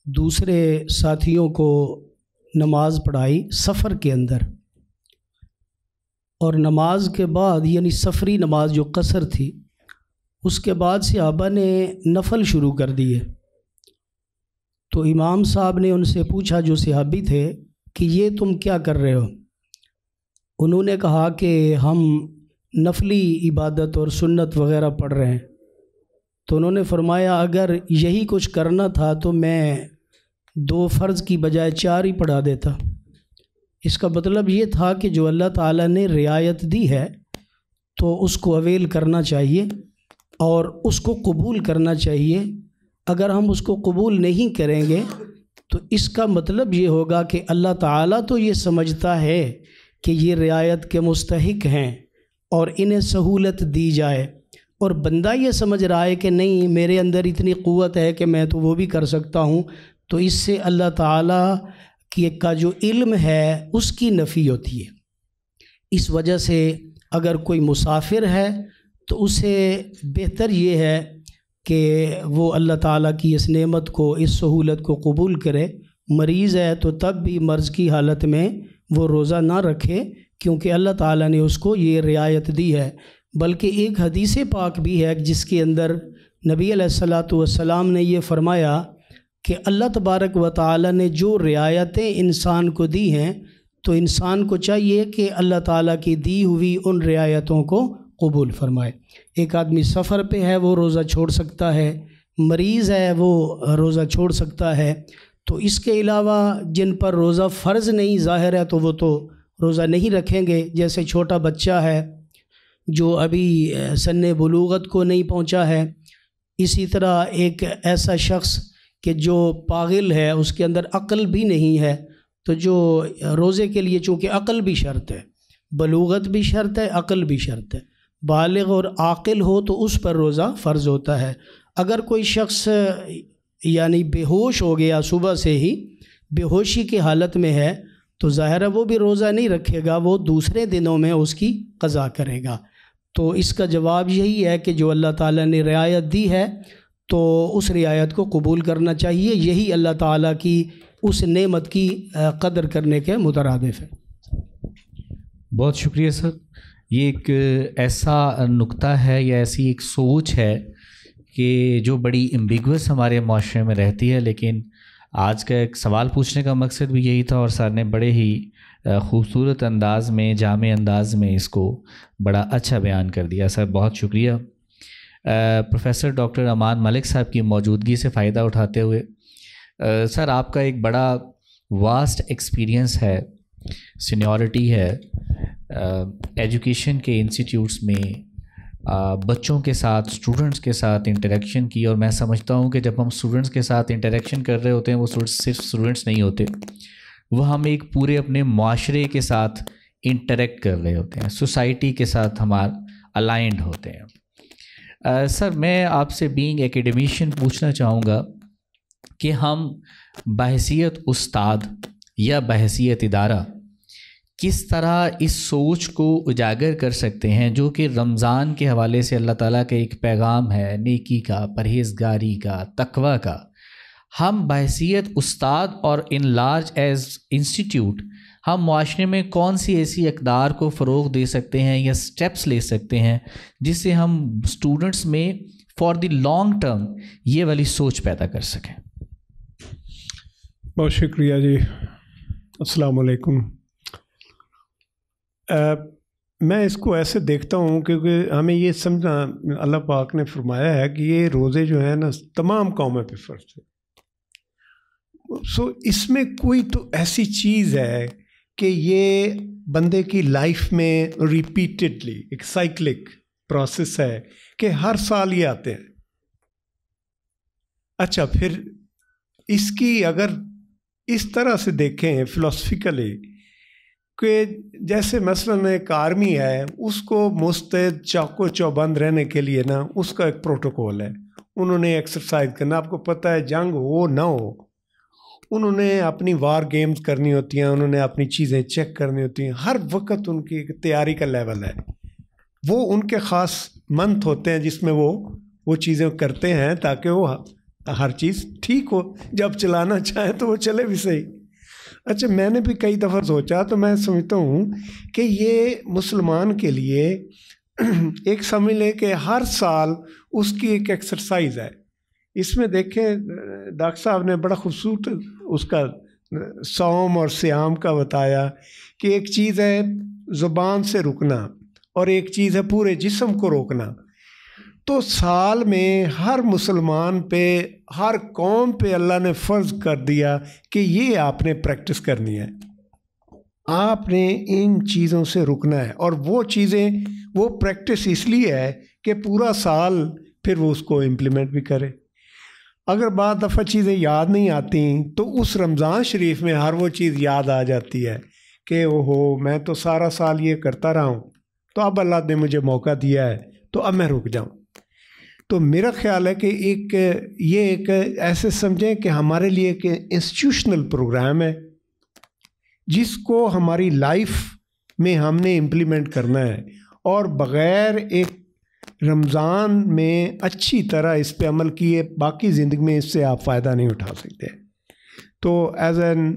دوسرے ساتھیوں کو نماز پڑھائی سفر کے اندر، اور نماز کے بعد یعنی سفری نماز جو قصر تھی، اس کے بعد صحابہ نے نفل شروع کر دیے. تو امام صاحب نے ان سے پوچھا جو صحابی تھے کہ یہ تم کیا کر رہے ہو؟ انہوں نے کہا کہ ہم نفلی عبادت اور سنت وغیرہ پڑھ رہے ہیں. تو انہوں نے فرمایا اگر یہی کچھ کرنا تھا تو میں 2 فرض کی بجائے 4 ہی پڑھا دیتا. اس کا مطلب یہ تھا کہ جو اللہ تعالیٰ نے رعایت دی ہے تو اس کو اویل کرنا چاہیے اور اس کو قبول کرنا چاہیے. اگر ہم اس کو قبول نہیں کریں گے تو اس کا مطلب یہ ہوگا کہ اللہ تعالیٰ تو یہ سمجھتا ہے کہ یہ رعایت کے مستحق ہیں اور انہیں سہولت دی جائے، اور بندہ یہ سمجھ رہا ہے کہ نہیں میرے اندر اتنی قوت ہے کہ میں تو وہ بھی کر سکتا ہوں. تو اس سے اللہ تعالیٰ کا جو علم ہے اس کی نفی ہوتی ہے. اس وجہ سے اگر کوئی مسافر ہے تو اسے بہتر یہ ہے کہ وہ اللہ تعالیٰ کی اس نعمت کو، اس سہولت کو قبول کرے. مریض ہے تو تب بھی مرض کی حالت میں وہ روزہ نہ رکھے، کیونکہ اللہ تعالیٰ نے اس کو یہ رعایت دی ہے. بلکہ ایک حدیث پاک بھی ہے جس کے اندر نبی علیہ الصلاۃ والسلام نے یہ فرمایا کہ اللہ تبارک و تعالیٰ نے جو رعایتیں انسان کو دی ہیں تو انسان کو چاہیے کہ اللہ تعالیٰ کی دی ہوئی ان رعایتوں کو قبول فرمائے. ایک آدمی سفر پہ ہے وہ روزہ چھوڑ سکتا ہے، مریض ہے وہ روزہ چھوڑ سکتا ہے. تو اس کے علاوہ جن پر روزہ فرض نہیں ظاہر ہے تو وہ تو روزہ نہیں رکھیں گے. جیسے چھوٹا بچہ ہے جو ابھی سن بلوغت کو نہیں پہنچا ہے. اسی طرح ایک ایسا شخص کہ جو پاگل ہے، اس کے اندر عقل بھی نہیں ہے، تو جو روزے کے لیے چونکہ عقل بھی شرط ہے، بلوغت بھی شرط ہے، عقل بھی شرط ہے، بالغ اور عاقل ہو تو اس پر روزہ فرض ہوتا ہے. اگر کوئی شخص یعنی بے ہوش ہو گیا، صبح سے ہی بے ہوشی کی حالت میں ہے، تو ظاہر ہے وہ بھی روزہ نہیں رکھے گا، وہ دوسرے دنوں میں اس کی قضا کرے گا. تو اس کا جواب یہی ہے کہ جو اللہ تعالیٰ نے رعایت دی ہے تو اس رعایت کو قبول کرنا چاہیے. یہی اللہ تعالیٰ کی اس نعمت کی قدر کرنے کے مترادف ہے. بہت شکریہ سر. یہ ایک ایسا نقطہ ہے یا ایسی ایک سوچ ہے کہ جو بڑی ایمبیگوس ہمارے معاشرے میں رہتی ہے، لیکن آج کا ایک سوال پوچھنے کا مقصد بھی یہی تھا اور سر نے بڑے ہی خوبصورت انداز میں، جامع انداز میں اس کو بڑا اچھا بیان کر دیا. سر بہت شکریہ. پروفیسر ڈاکٹر امان ملک صاحب کی موجودگی سے فائدہ اٹھاتے ہوئے سر آپ کا ایک بڑا واسٹ ایکسپیرینس ہے، سینیورٹی ہے ایجوکیشن کے انسٹیٹیوٹس میں بچوں کے ساتھ، اسٹوڈنٹس کے ساتھ انٹریکشن کی. اور میں سمجھتا ہوں کہ جب ہم اسٹوڈنٹس کے ساتھ انٹریکشن کر رہے ہوتے ہیں، وہ صرف اسٹوڈنٹس نہیں ہوتے، وہ ہم ایک پورے اپنے معاشرے کے ساتھ انٹریکٹ کر رہے ہوتے ہیں، سوسائٹی کے ساتھ ہمارا الائنڈ ہوتے ہیں. سر میں آپ سے بینگ ایکیڈیمیشین پوچھنا چاہوں گا کہ ہم بحیثیت استاد یا بحیثیت ادارہ کس طرح اس سوچ کو اجاگر کر سکتے ہیں جو کہ رمضان کے حوالے سے اللہ تعالیٰ کا ایک پیغام ہے، نیکی کا، پرہیزگاری کا، تقوی کا. ہم بحیثیت استاد اور ان لارج ایز انسٹیٹیوٹ ہم معاشرے میں کون سی ایسی اقدار کو فروغ دے سکتے ہیں یا سٹیپس لے سکتے ہیں جس سے ہم اسٹوڈنٹس میں فار دی لانگ ٹرم یہ والی سوچ پیدا کر سکیں؟ بہت شکریہ جی. السلام علیکم. میں اس کو ایسے دیکھتا ہوں کیونکہ ہمیں یہ سمجھنا اللہ پاک نے فرمایا ہے کہ یہ روزے جو ہیں نا تمام قوموں پہ فرض ہے. اس میں کوئی تو ایسی چیز ہے کہ یہ بندے کی لائف میں ریپیٹڈلی ایک سائیکلک پروسیس ہے کہ ہر سال یہ آتے ہیں. اچھا پھر اس کی اگر اس طرح سے دیکھیں فلسفیکلی کہ جیسے مثلاً ایک آرمی ہے، اس کو مستعد چاقو چوبند رہنے کے لیے نا اس کا ایک پروٹوکول ہے، انہوں نے ایکسرسائز کرنا. آپ کو پتہ ہے جنگ ہو نہ ہو انہوں نے اپنی وار گیمز کرنی ہوتی ہیں، انہوں نے اپنی چیزیں چیک کرنی ہوتی ہیں، ہر وقت ان کی تیاری کا لیول ہے. وہ ان کے خاص منتھ ہوتے ہیں جس میں وہ چیزیں کرتے ہیں تاکہ وہ ہر چیز ٹھیک ہو، جب چلانا چاہیں تو وہ چلے بھی صحیح. اچھا میں نے بھی کئی دفعہ سوچا تو میں سمجھتا ہوں کہ یہ مسلمان کے لیے ایک سمجھ لیں کہ ہر سال اس کی ایک ایکسرسائز ہے. اس میں دیکھیں ڈاکٹر صاحب نے بڑا خوبصورت اس کا صوم اور سیام کا بتایا کہ ایک چیز ہے زبان سے رکنا اور ایک چیز ہے پورے جسم کو روکنا. تو سال میں ہر مسلمان پہ، ہر قوم پہ اللہ نے فرض کر دیا کہ یہ آپ نے پریکٹس کرنی ہے، آپ نے ان چیزوں سے رکنا ہے. اور وہ چیزیں، وہ پریکٹس اس لیے ہے کہ پورا سال پھر وہ اس کو امپلیمنٹ بھی کرے. اگر بعض دفعہ چیزیں یاد نہیں آتی تو اس رمضان شریف میں ہر وہ چیز یاد آ جاتی ہے کہ اوہو میں تو سارا سال یہ کرتا رہا ہوں، تو اب اللہ نے مجھے موقع دیا ہے تو اب میں رک جاؤں. تو میرا خیال ہے کہ یہ ایک ایسے سمجھیں کہ ہمارے لیے ایک انسٹیٹیوشنل پروگرام ہے جس کو ہماری لائف میں ہم نے امپلیمنٹ کرنا ہے، اور بغیر ایک رمضان میں اچھی طرح اس پہ عمل کیے باقی زندگی میں اس سے آپ فائدہ نہیں اٹھا سکتے. تو as an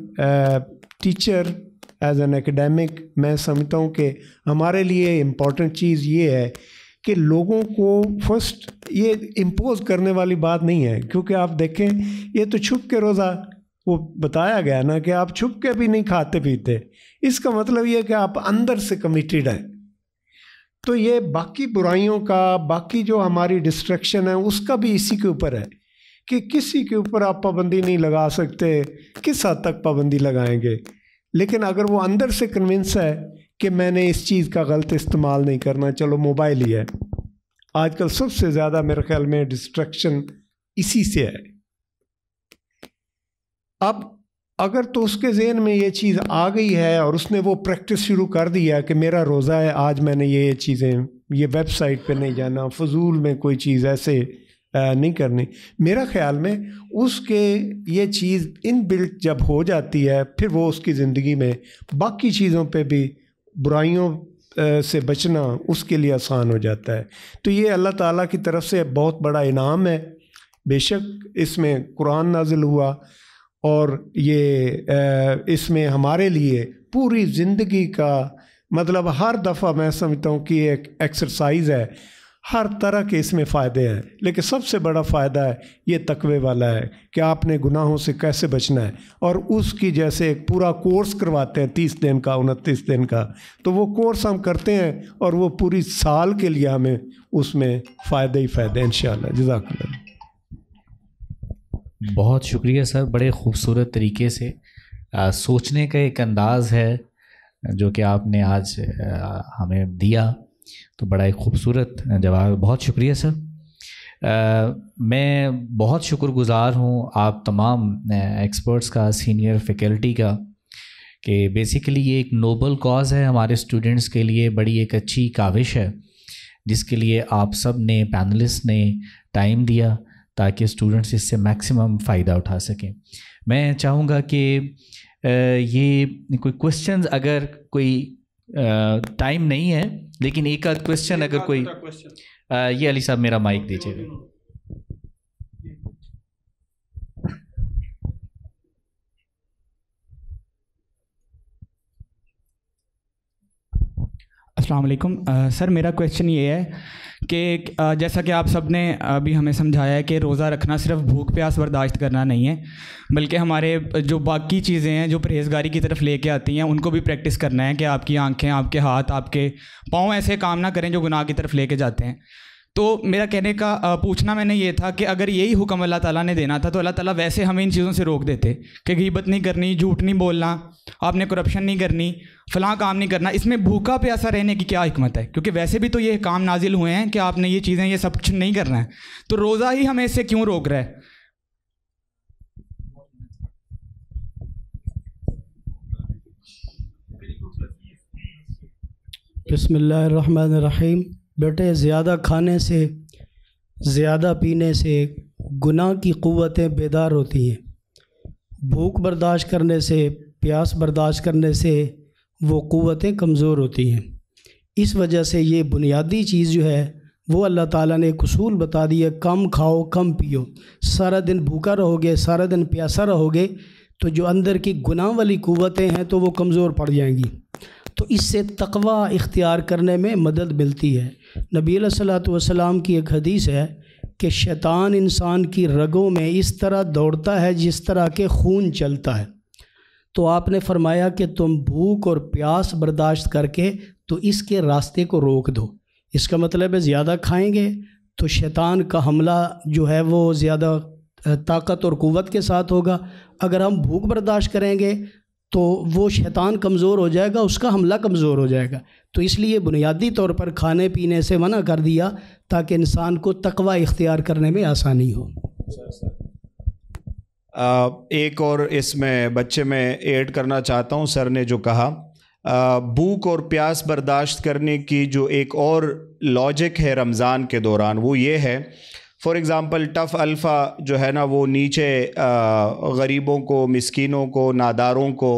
teacher, as an academic, میں سمجھتا ہوں کہ ہمارے لیے امپورٹنٹ چیز یہ ہے کہ لوگوں کو فرسٹ یہ امپوز کرنے والی بات نہیں ہے، کیونکہ آپ دیکھیں یہ تو چھپ کے روزہ وہ بتایا گیا نا کہ آپ چھپ کے بھی نہیں کھاتے پیتے، اس کا مطلب یہ ہے کہ آپ اندر سے کمیٹیڈ ہیں. تو یہ باقی برائیوں کا، باقی جو ہماری ڈسٹریکشن ہے اس کا بھی اسی کے اوپر ہے کہ کسی کے اوپر آپ پابندی نہیں لگا سکتے، کس حد تک پابندی لگائیں گے. لیکن اگر وہ اندر سے کنونس ہے کہ میں نے اس چیز کا غلط استعمال نہیں کرنا، چلو موبائل ہی ہے، آج کل سب سے زیادہ میرے خیال میں ڈسٹریکشن اسی سے ہے. اب اگر تو اس کے ذہن میں یہ چیز آ گئی ہے اور اس نے وہ پریکٹس شروع کر دیا کہ میرا روزہ ہے، آج میں نے یہ چیزیں، یہ ویب سائٹ پہ نہیں جانا، فضول میں کوئی چیز ایسے نہیں کرنی، میرا خیال میں اس کے یہ چیز ان بلٹ جب ہو جاتی ہے پھر وہ اس کی زندگی میں باقی چیزوں پہ بھی، برائیوں سے بچنا اس کے لیے آسان ہو جاتا ہے. تو یہ اللہ تعالیٰ کی طرف سے بہت بڑا انعام ہے. بے شک اس میں قرآن نازل ہوا اور یہ اس میں ہمارے لیے پوری زندگی کا مطلب ہر دفعہ میں سمجھتا ہوں کہ ایک ایکسرسائز ہے، ہر طرح کے اس میں فائدے ہیں، لیکن سب سے بڑا فائدہ ہے یہ تقوی والا ہے کہ آپ نے گناہوں سے کیسے بچنا ہے. اور اس کی جیسے ایک پورا کورس کرواتے ہیں 30 دن کا، 29 دن کا، تو وہ کورس ہم کرتے ہیں اور وہ پوری سال کے لیے ہمیں اس میں فائدے ہی فائدے انشاءاللہ. جزاک اللہ. بہت شکریہ سر، بڑے خوبصورت طریقے سے سوچنے کا ایک انداز ہے جو کہ آپ نے آج ہمیں دیا، تو بڑا ایک خوبصورت جواب. بہت شکریہ سر. میں بہت شکر گزار ہوں آپ تمام ایکسپرٹس کا، سینئر فیکلٹی کا، کہ بیسیکلی یہ ایک نوبل کاز ہے ہمارے اسٹوڈنٹس کے لیے، بڑی ایک اچھی کاوش ہے جس کے لیے آپ سب نے، پینلسٹ نے ٹائم دیا تاکہ اسٹوڈنٹس اس سے میکسیمم فائدہ اٹھا سکیں. میں چاہوں گا کہ یہ کوئی کوشچنز، اگر کوئی ٹائم نہیں ہے لیکن ایک آدھ کوشچن اگر کوئی، یہ علی صاحب میرا مائک دیجیے گا. السلام علیکم سر، میرا کویشچن یہ ہے کہ جیسا کہ آپ سب نے ابھی ہمیں سمجھایا ہے کہ روزہ رکھنا صرف بھوک پیاس برداشت کرنا نہیں ہے، بلکہ ہمارے جو باقی چیزیں ہیں جو پرہیزگاری کی طرف لے کے آتی ہیں ان کو بھی پریکٹس کرنا ہے، کہ آپ کی آنکھیں، آپ کے ہاتھ، آپ کے پاؤں ایسے کام نہ کریں جو گناہ کی طرف لے کے جاتے ہیں. تو میرا کہنے کا پوچھنا میں نے یہ تھا کہ اگر یہی حکم اللہ تعالیٰ نے دینا تھا تو اللہ تعالیٰ ویسے ہمیں ان چیزوں سے روک دیتے کہ غیبت نہیں کرنی، جھوٹ نہیں بولنا، آپ نے کرپشن نہیں کرنی، فلاں کام نہیں کرنا. اس میں بھوکا پیاسا رہنے کی کیا حکمت ہے؟ کیونکہ ویسے بھی تو یہ کام نازل ہوئے ہیں کہ آپ نے یہ چیزیں، یہ سب کچھ نہیں کرنا ہے، تو روزہ ہی ہمیں اس سے کیوں روک رہا ہے؟ بسم اللہ الرحمن الرحیم. بیٹے، زیادہ کھانے سے، زیادہ پینے سے گناہ کی قوتیں بیدار ہوتی ہیں. بھوک برداشت کرنے سے، پیاس برداشت کرنے سے وہ قوتیں کمزور ہوتی ہیں. اس وجہ سے یہ بنیادی چیز جو ہے وہ اللہ تعالیٰ نے ایک اصول بتا دیا، کم کھاؤ کم پیو. سارا دن بھوکا رہو گے، سارا دن پیاسا رہو گے تو جو اندر کی گناہ والی قوتیں ہیں تو وہ کمزور پڑ جائیں گی، تو اس سے تقوی اختیار کرنے میں مدد ملتی ہے۔ نبی علیہ الصلوۃ والسلام کی ایک حدیث ہے کہ شیطان انسان کی رگوں میں اس طرح دوڑتا ہے جس طرح کہ خون چلتا ہے، تو آپ نے فرمایا کہ تم بھوک اور پیاس برداشت کر کے تو اس کے راستے کو روک دو۔ اس کا مطلب ہے زیادہ کھائیں گے تو شیطان کا حملہ جو ہے وہ زیادہ طاقت اور قوت کے ساتھ ہوگا، اگر ہم بھوک برداشت کریں گے تو وہ شیطان کمزور ہو جائے گا، اس کا حملہ کمزور ہو جائے گا، تو اس لیے بنیادی طور پر کھانے پینے سے منع کر دیا تاکہ انسان کو تقوی اختیار کرنے میں آسانی ہو۔ ایک اور اس میں بچے میں ایڈ کرنا چاہتا ہوں، سر نے جو کہا بھوک اور پیاس برداشت کرنے کی جو ایک اور لاجک ہے رمضان کے دوران، وہ یہ ہے فار ایگزامپل ٹف الفا جو ہے نا وہ نیچے غریبوں کو، مسکینوں کو، ناداروں کو،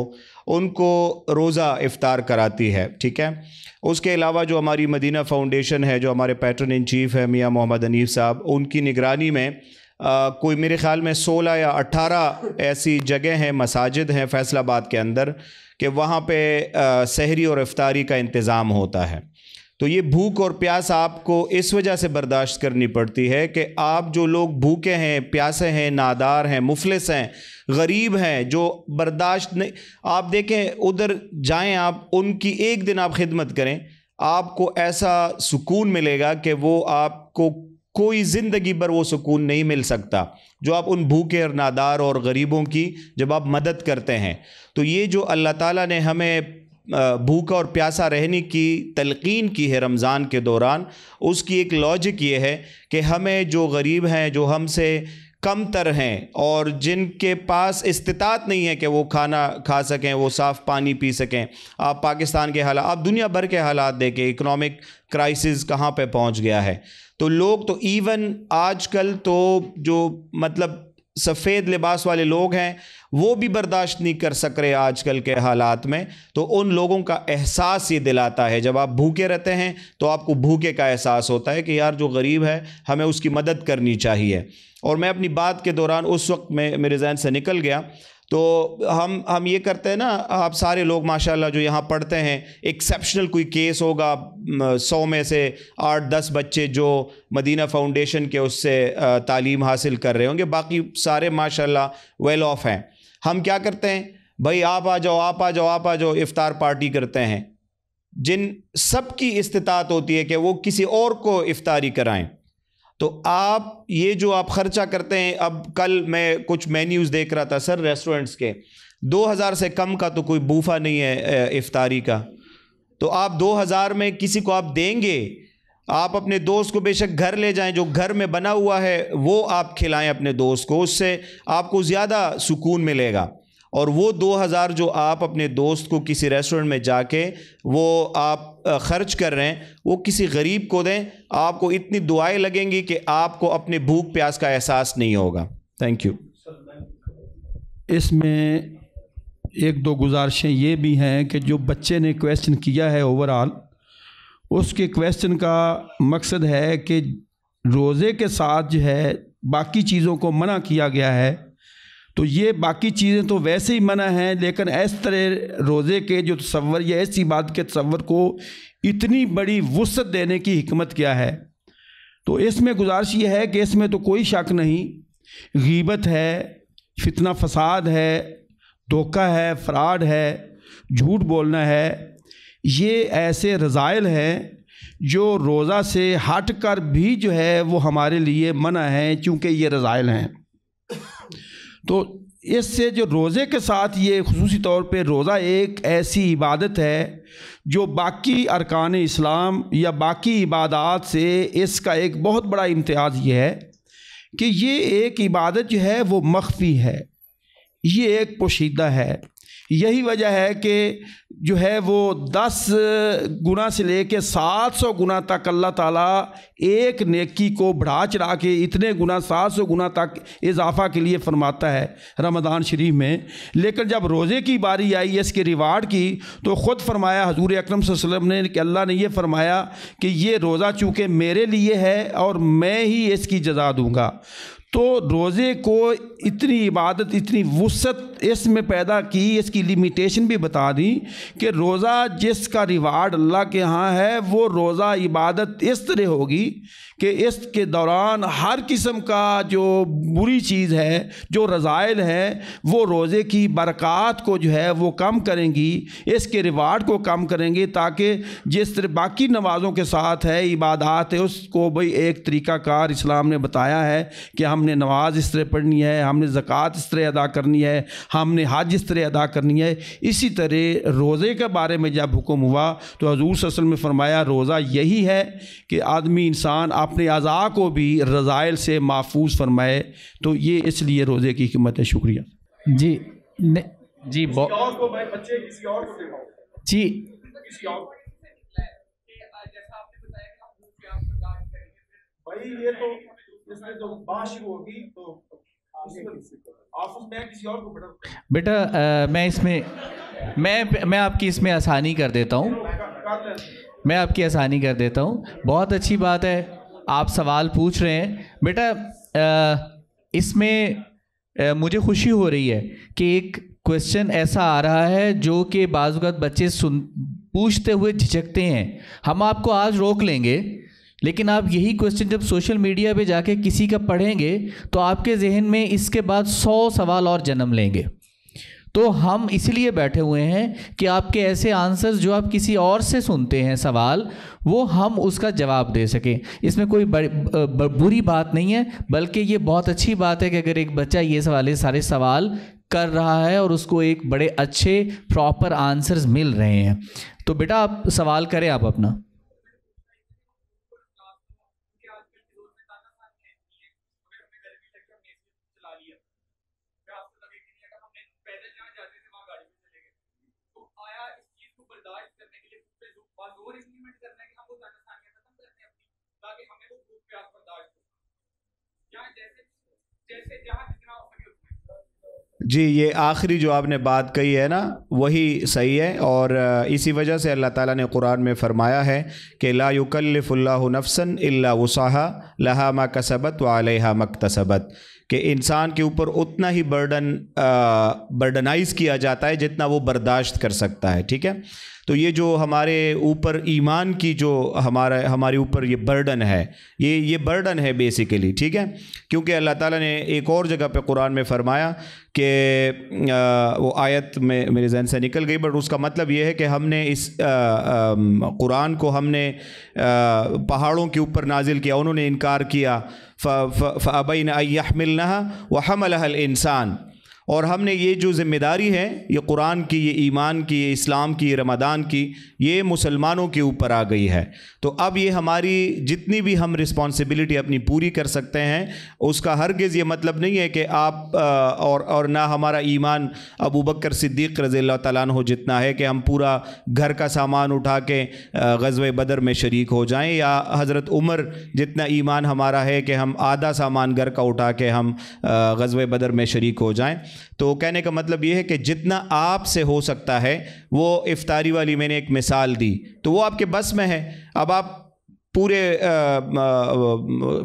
ان کو روزہ افطار کراتی ہے، ٹھیک ہے۔ اس کے علاوہ جو ہماری مدینہ فاؤنڈیشن ہے، جو ہمارے پیٹرن ان چیف ہے میاں محمد حنیف صاحب، ان کی نگرانی میں کوئی میرے خیال میں 16 یا 18 ایسی جگہ ہیں، مساجد ہیں فیصل آباد کے اندر کہ وہاں پہ سحری اور افطاری کا انتظام ہوتا ہے۔ تو یہ بھوک اور پیاس آپ کو اس وجہ سے برداشت کرنی پڑتی ہے کہ آپ جو لوگ بھوکے ہیں، پیاسے ہیں، نادار ہیں، مفلس ہیں، غریب ہیں، جو برداشت نہیں، آپ دیکھیں ادھر جائیں، آپ ان کی ایک دن آپ خدمت کریں، آپ کو ایسا سکون ملے گا کہ وہ آپ کو کوئی زندگی بھر وہ سکون نہیں مل سکتا جو آپ ان بھوکے اور نادار اور غریبوں کی جب آپ مدد کرتے ہیں۔ تو یہ جو اللہ تعالیٰ نے ہمیں بھوکا اور پیاسا رہنے کی تلقین کی ہے رمضان کے دوران، اس کی ایک لاجک یہ ہے کہ ہمیں جو غریب ہیں، جو ہم سے کم تر ہیں اور جن کے پاس استطاعت نہیں ہے کہ وہ کھانا کھا سکیں، وہ صاف پانی پی سکیں، آپ پاکستان کے حالات، آپ دنیا بھر کے حالات دیکھیں، اکنامک کرائسس کہاں پہ پہنچ گیا ہے، تو لوگ تو ایون آج کل تو جو مطلب سفید لباس والے لوگ ہیں وہ بھی برداشت نہیں کر سک رہے آج کل کے حالات میں، تو ان لوگوں کا احساس یہ دلاتا ہے، جب آپ بھوکے رہتے ہیں تو آپ کو بھوکے کا احساس ہوتا ہے کہ یار جو غریب ہے ہمیں اس کی مدد کرنی چاہیے۔ اور میں اپنی بات کے دوران اس وقت میں میرے ذہن سے نکل گیا، تو ہم یہ کرتے ہیں نا، آپ سارے لوگ ماشاءاللہ جو یہاں پڑھتے ہیں، ایکسیپشنل کوئی کیس ہوگا 100 میں سے 8-10 بچے جو مدینہ فاؤنڈیشن کے اس سے تعلیم حاصل کر رہے ہوں گے، باقی سارے ماشاءاللہ ویل آف ہیں۔ ہم کیا کرتے ہیں، بھائی آپ آ جاؤ، آپ آ جاؤ، آپ آ جاؤ، افطار پارٹی کرتے ہیں، جن سب کی استطاعت ہوتی ہے کہ وہ کسی اور کو افطاری کرائیں، تو آپ یہ جو آپ خرچہ کرتے ہیں، اب کل میں کچھ مینیوز دیکھ رہا تھا سر ریسٹورنٹس کے، 2000 سے کم کا تو کوئی بوفا نہیں ہے افطاری کا، تو آپ 2000 میں کسی کو آپ دیں گے، آپ اپنے دوست کو بے شک گھر لے جائیں، جو گھر میں بنا ہوا ہے وہ آپ کھلائیں اپنے دوست کو، اس سے آپ کو زیادہ سکون ملے گا، اور وہ 2000 جو آپ اپنے دوست کو کسی ریسٹورنٹ میں جا کے وہ آپ خرچ کر رہے ہیں، وہ کسی غریب کو دیں، آپ کو اتنی دعائیں لگیں گی کہ آپ کو اپنے بھوک پیاس کا احساس نہیں ہوگا۔ Thank you. اس میں ایک دو گزارشیں یہ بھی ہیں کہ جو بچے نے کویسچن کیا ہے اوورآل، اس کے کویسچن کا مقصد ہے کہ روزے کے ساتھ جو ہے باقی چیزوں کو منع کیا گیا ہے، تو یہ باقی چیزیں تو ویسے ہی منع ہیں، لیکن اس طرح روزے کے جو تصور یا ایسی بات کے تصور کو اتنی بڑی وسعت دینے کی حکمت کیا ہے؟ تو اس میں گزارش یہ ہے کہ اس میں تو کوئی شک نہیں، غیبت ہے، فتنہ فساد ہے، دھوکہ ہے، فراڈ ہے، جھوٹ بولنا ہے، یہ ایسے رذائل ہیں جو روزہ سے ہٹ کر بھی جو ہے وہ ہمارے لیے منع ہیں، چونکہ یہ رذائل ہیں۔ تو اس سے جو روزے کے ساتھ یہ خصوصی طور پہ روزہ ایک ایسی عبادت ہے جو باقی ارکان اسلام یا باقی عبادات سے اس کا ایک بہت بڑا امتیاز یہ ہے کہ یہ ایک عبادت جو ہے وہ مخفی ہے، یہ ایک پوشیدہ ہے۔ یہی وجہ ہے کہ جو ہے وہ 10 گنا سے لے کے 700 گنا تک اللہ تعالیٰ ایک نیکی کو بڑھا چڑھا کے اتنے گنا 700 گنا تک اضافہ کے لیے فرماتا ہے رمضان شریف میں۔ لیکن جب روزے کی باری آئی اس کے ریوارڈ کی تو خود فرمایا حضور اکرم صلی اللہ علیہ وسلم نے کہ اللہ نے یہ فرمایا کہ یہ روزہ چونکہ میرے لیے ہے اور میں ہی اس کی جزا دوں گا۔ تو روزے کو اتنی عبادت، اتنی وسعت اس میں پیدا کی، اس کی لیمیٹیشن بھی بتا دی کہ روزہ جس کا ریوارڈ اللہ کے ہاں ہے وہ روزہ عبادت اس طرح ہوگی کہ اس کے دوران ہر قسم کا جو بری چیز ہے، جو رذائل ہے، وہ روزے کی برکات کو جو ہے وہ کم کریں گی، اس کے ریوارڈ کو کم کریں گے، تاکہ جس طرح باقی نمازوں کے ساتھ ہے، عبادات ہے، اس کو بھئی ایک طریقہ کار اسلام نے بتایا ہے کہ ہم نے نماز اس طرح پڑھنی ہے، ہم نے زکوٰۃ اس طرح ادا کرنی ہے، ہم نے حج اس طرح ادا کرنی ہے۔ اسی طرح روزے کے بارے میں جب حکم ہوا تو حضور صلی اللہ علیہ وسلم نے فرمایا روزہ یہی ہے کہ آدمی انسان اپنے اعضاء کو بھی رذائل سے محفوظ فرمائے، تو یہ اس لیے روزے کی حکمت ہے۔ شکریہ جی جی جی بیٹا میں آپ کی اس میں آسانی کر دیتا ہوں، میں آپ کی آسانی کر دیتا ہوں۔ بہت اچھی بات ہے آپ سوال پوچھ رہے ہیں بیٹا۔ اس میں مجھے خوشی ہو رہی ہے کہ ایک کویسچن ایسا آ رہا ہے جو کہ بعض اوقات بچے پوچھتے ہوئے جھجکتے ہیں۔ ہم آپ کو آج روک لیں گے، لیکن آپ یہی کویسچن جب سوشل میڈیا پہ جا کے کسی کا پڑھیں گے تو آپ کے ذہن میں اس کے بعد 100 سوال اور جنم لیں گے۔ تو ہم اس لیے بیٹھے ہوئے ہیں کہ آپ کے ایسے آنسرز جو آپ کسی اور سے سنتے ہیں سوال، وہ ہم اس کا جواب دے سکیں۔ اس میں کوئی بری بات نہیں ہے، بلکہ یہ بہت اچھی بات ہے کہ اگر ایک بچہ یہ سارے سوال کر رہا ہے اور اس کو ایک بڑے اچھے پراپر آنسرز مل رہے ہیں۔ تو بیٹا آپ سوال کریں آپ اپنا۔ جی یہ آخری جو آپ نے بات کہی ہے نا وہی صحیح ہے، اور اسی وجہ سے اللہ تعالیٰ نے قرآن میں فرمایا ہے کہ لا یکلف اللہ نفسا الا وسعها لها ما کسبت وعلیہا ما اکتسبت، کہ انسان کے اوپر اتنا ہی برڈنائز کیا جاتا ہے جتنا وہ برداشت کر سکتا ہے، ٹھیک ہے۔ تو یہ جو ہمارے اوپر ایمان کی جو ہمارے اوپر یہ برڈن ہے، یہ برڈن ہے بیسیکلی، ٹھیک ہے، کیونکہ اللہ تعالیٰ نے ایک اور جگہ پہ قرآن میں فرمایا کہ وہ آیت میں میرے ذہن سے نکل گئی، بٹ اس کا مطلب یہ ہے کہ ہم نے اس قرآن کو ہم نے پہاڑوں کے اوپر نازل کیا، انہوں نے انکار کیا، فَأَبَيْنَ أَن يَحْمِلْنَهَا وَحَمَلَهَا الْإِنسَانُ، اور ہم نے یہ جو ذمہ داری ہے، یہ قرآن کی، یہ ایمان کی، یہ اسلام کی، یہ رمضان کی، یہ مسلمانوں کے اوپر آ گئی ہے۔ تو اب یہ ہماری جتنی بھی ہم رسپانسبلٹی اپنی پوری کر سکتے ہیں، اس کا ہرگز یہ مطلب نہیں ہے کہ آپ اور نہ ہمارا ایمان ابو بکر صدیق رضی اللہ تعالیٰ عنہ جتنا ہے کہ ہم پورا گھر کا سامان اٹھا کے غزوہ بدر میں شریک ہو جائیں، یا حضرت عمر جتنا ایمان ہمارا ہے کہ ہم آدھا سامان گھر کا اٹھا کے ہم غزوہ بدر میں شریک ہو جائیں۔ تو کہنے کا مطلب یہ ہے کہ جتنا آپ سے ہو سکتا ہے، وہ افطاری والی میں نے ایک مثال دی تو وہ آپ کے بس میں ہے۔ اب آپ پورے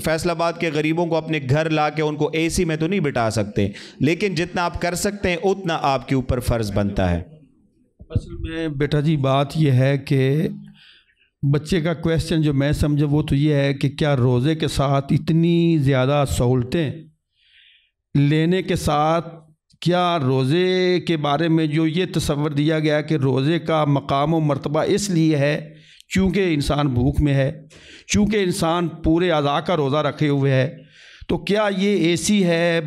فیصل آباد کے غریبوں کو اپنے گھر لا کے ان کو اے سی میں تو نہیں بٹھا سکتے، لیکن جتنا آپ کر سکتے ہیں اتنا آپ کے اوپر فرض بنتا ہے۔ اصل میں بیٹا جی بات یہ ہے کہ بچے کا کویسچن جو میں سمجھا وہ تو یہ ہے کہ کیا روزے کے ساتھ اتنی زیادہ سہولتیں لینے کے ساتھ کیا روزے کے بارے میں جو یہ تصور دیا گیا کہ روزے کا مقام و مرتبہ اس لیے ہے چونکہ انسان بھوک میں ہے، چونکہ انسان پورے اعضاء کا روزہ رکھے ہوئے ہے، تو کیا یہ اے سی ہے،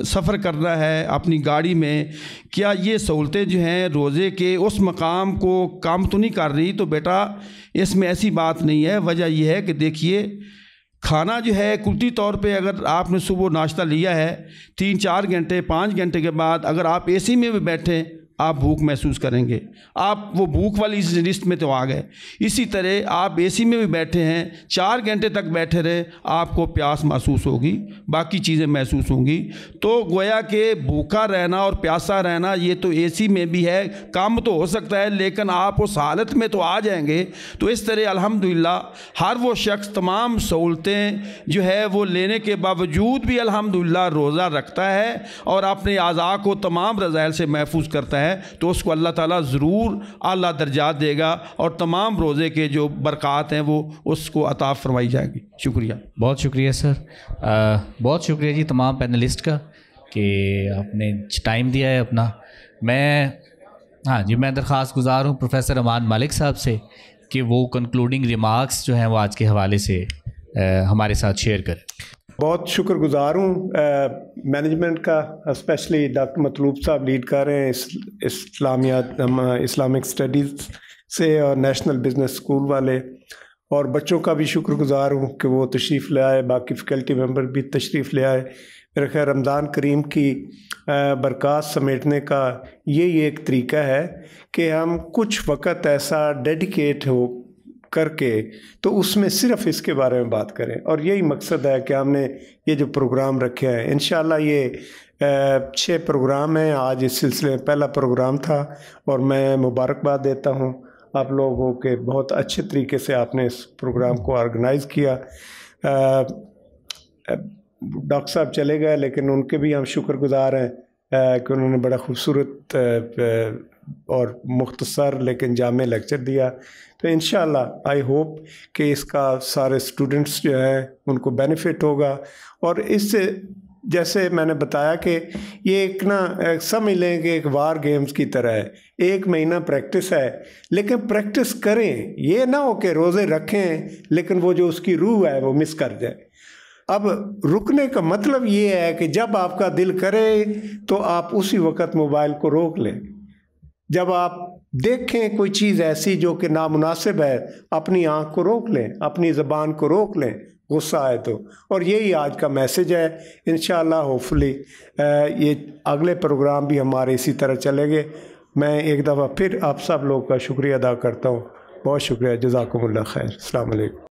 سفر کرنا ہے اپنی گاڑی میں، کیا یہ سہولتیں جو ہیں روزے کے اس مقام کو کام تو نہیں کر رہی؟ تو بیٹا اس میں ایسی بات نہیں ہے۔ وجہ یہ ہے کہ دیکھیے کھانا جو ہے کلتی طور پہ اگر آپ نے صبح ناشتہ لیا ہے 3-4 گھنٹے 5 گھنٹے کے بعد اگر آپ اے سی میں بھی بیٹھیں آپ بھوک محسوس کریں گے، آپ وہ بھوک والی لسٹ میں تو آ گئے۔ اسی طرح آپ اے سی میں بھی بیٹھے ہیں، 4 گھنٹے تک بیٹھے رہے، آپ کو پیاس محسوس ہوگی، باقی چیزیں محسوس ہوں گی۔ تو گویا کہ بھوکا رہنا اور پیاسا رہنا یہ تو اے سی میں بھی ہے، کام تو ہو سکتا ہے لیکن آپ اس حالت میں تو آ جائیں گے۔ تو اس طرح الحمدللہ ہر وہ شخص تمام سہولتیں جو ہے وہ لینے کے باوجود بھی الحمدللہ روزہ رکھتا ہے اور اپنے اعضاء کو تمام رذائل سے محفوظ کرتا ہے، تو اس کو اللہ تعالیٰ ضرور اعلیٰ درجات دے گا اور تمام روزے کے جو برکات ہیں وہ اس کو عطا فرمائی جائے گی۔ شکریہ، بہت شکریہ سر، بہت شکریہ جی تمام پینلسٹ کا کہ آپ نے ٹائم دیا ہے اپنا۔ میں درخواست گزار ہوں پروفیسر امان مالک صاحب سے کہ وہ کنکلوڈنگ ریمارکس جو ہیں وہ آج کے حوالے سے ہمارے ساتھ شیئر کریں۔ بہت شکر گزار ہوں مینجمنٹ کا، اسپیشلی ڈاکٹر مطلوب صاحب لیڈ کر رہے ہیں اسلامیات اسلامک اسٹڈیز سے، اور نیشنل بزنس اسکول والے، اور بچوں کا بھی شکر گزار ہوں کہ وہ تشریف لے آئے، باقی فیکلٹی ممبر بھی تشریف لے آئے۔ میرے خیال رمضان کریم کی برکات سمیٹنے کا یہی ایک طریقہ ہے کہ ہم کچھ وقت ایسا ڈیڈیکیٹ ہو کر کے تو اس میں صرف اس کے بارے میں بات کریں، اور یہی مقصد ہے کہ ہم نے یہ جو پروگرام رکھے ہیں۔ انشاءاللہ یہ 6 پروگرام ہیں، آج اس سلسلے میں پہلا پروگرام تھا، اور میں مبارکباد دیتا ہوں آپ لوگوں کے، بہت اچھے طریقے سے آپ نے اس پروگرام کو آرگنائز کیا۔ ڈاکٹر صاحب چلے گئے لیکن ان کے بھی ہم شکر گزار ہیں کہ انہوں نے بڑا خوبصورت اور مختصر لیکن جامع لیکچر دیا۔ تو انشاءاللہ آئی ہوپ کہ اس کا سارے اسٹوڈنٹس جو ہیں ان کو بینیفٹ ہوگا، اور اس سے جیسے میں نے بتایا کہ یہ ایک سمجھ لیں کہ ایک وار گیمز کی طرح ہے، 1 مہینہ پریکٹس ہے، لیکن پریکٹس کریں، یہ نہ ہو کہ روزے رکھیں لیکن وہ جو اس کی روح ہے وہ مس کر جائے۔ اب رکنے کا مطلب یہ ہے کہ جب آپ کا دل کرے تو آپ اسی وقت موبائل کو روک لیں، جب آپ دیکھیں کوئی چیز ایسی جو کہ نامناسب ہے اپنی آنکھ کو روک لیں، اپنی زبان کو روک لیں غصہ آئے تو، اور یہی آج کا میسیج ہے۔ انشاءاللہ ہوپفلی یہ اگلے پروگرام بھی ہمارے اسی طرح چلیں گے۔ میں ایک دفعہ پھر آپ سب لوگ کا شکریہ ادا کرتا ہوں، بہت شکریہ، جزاکم اللہ خیر، السلام علیکم۔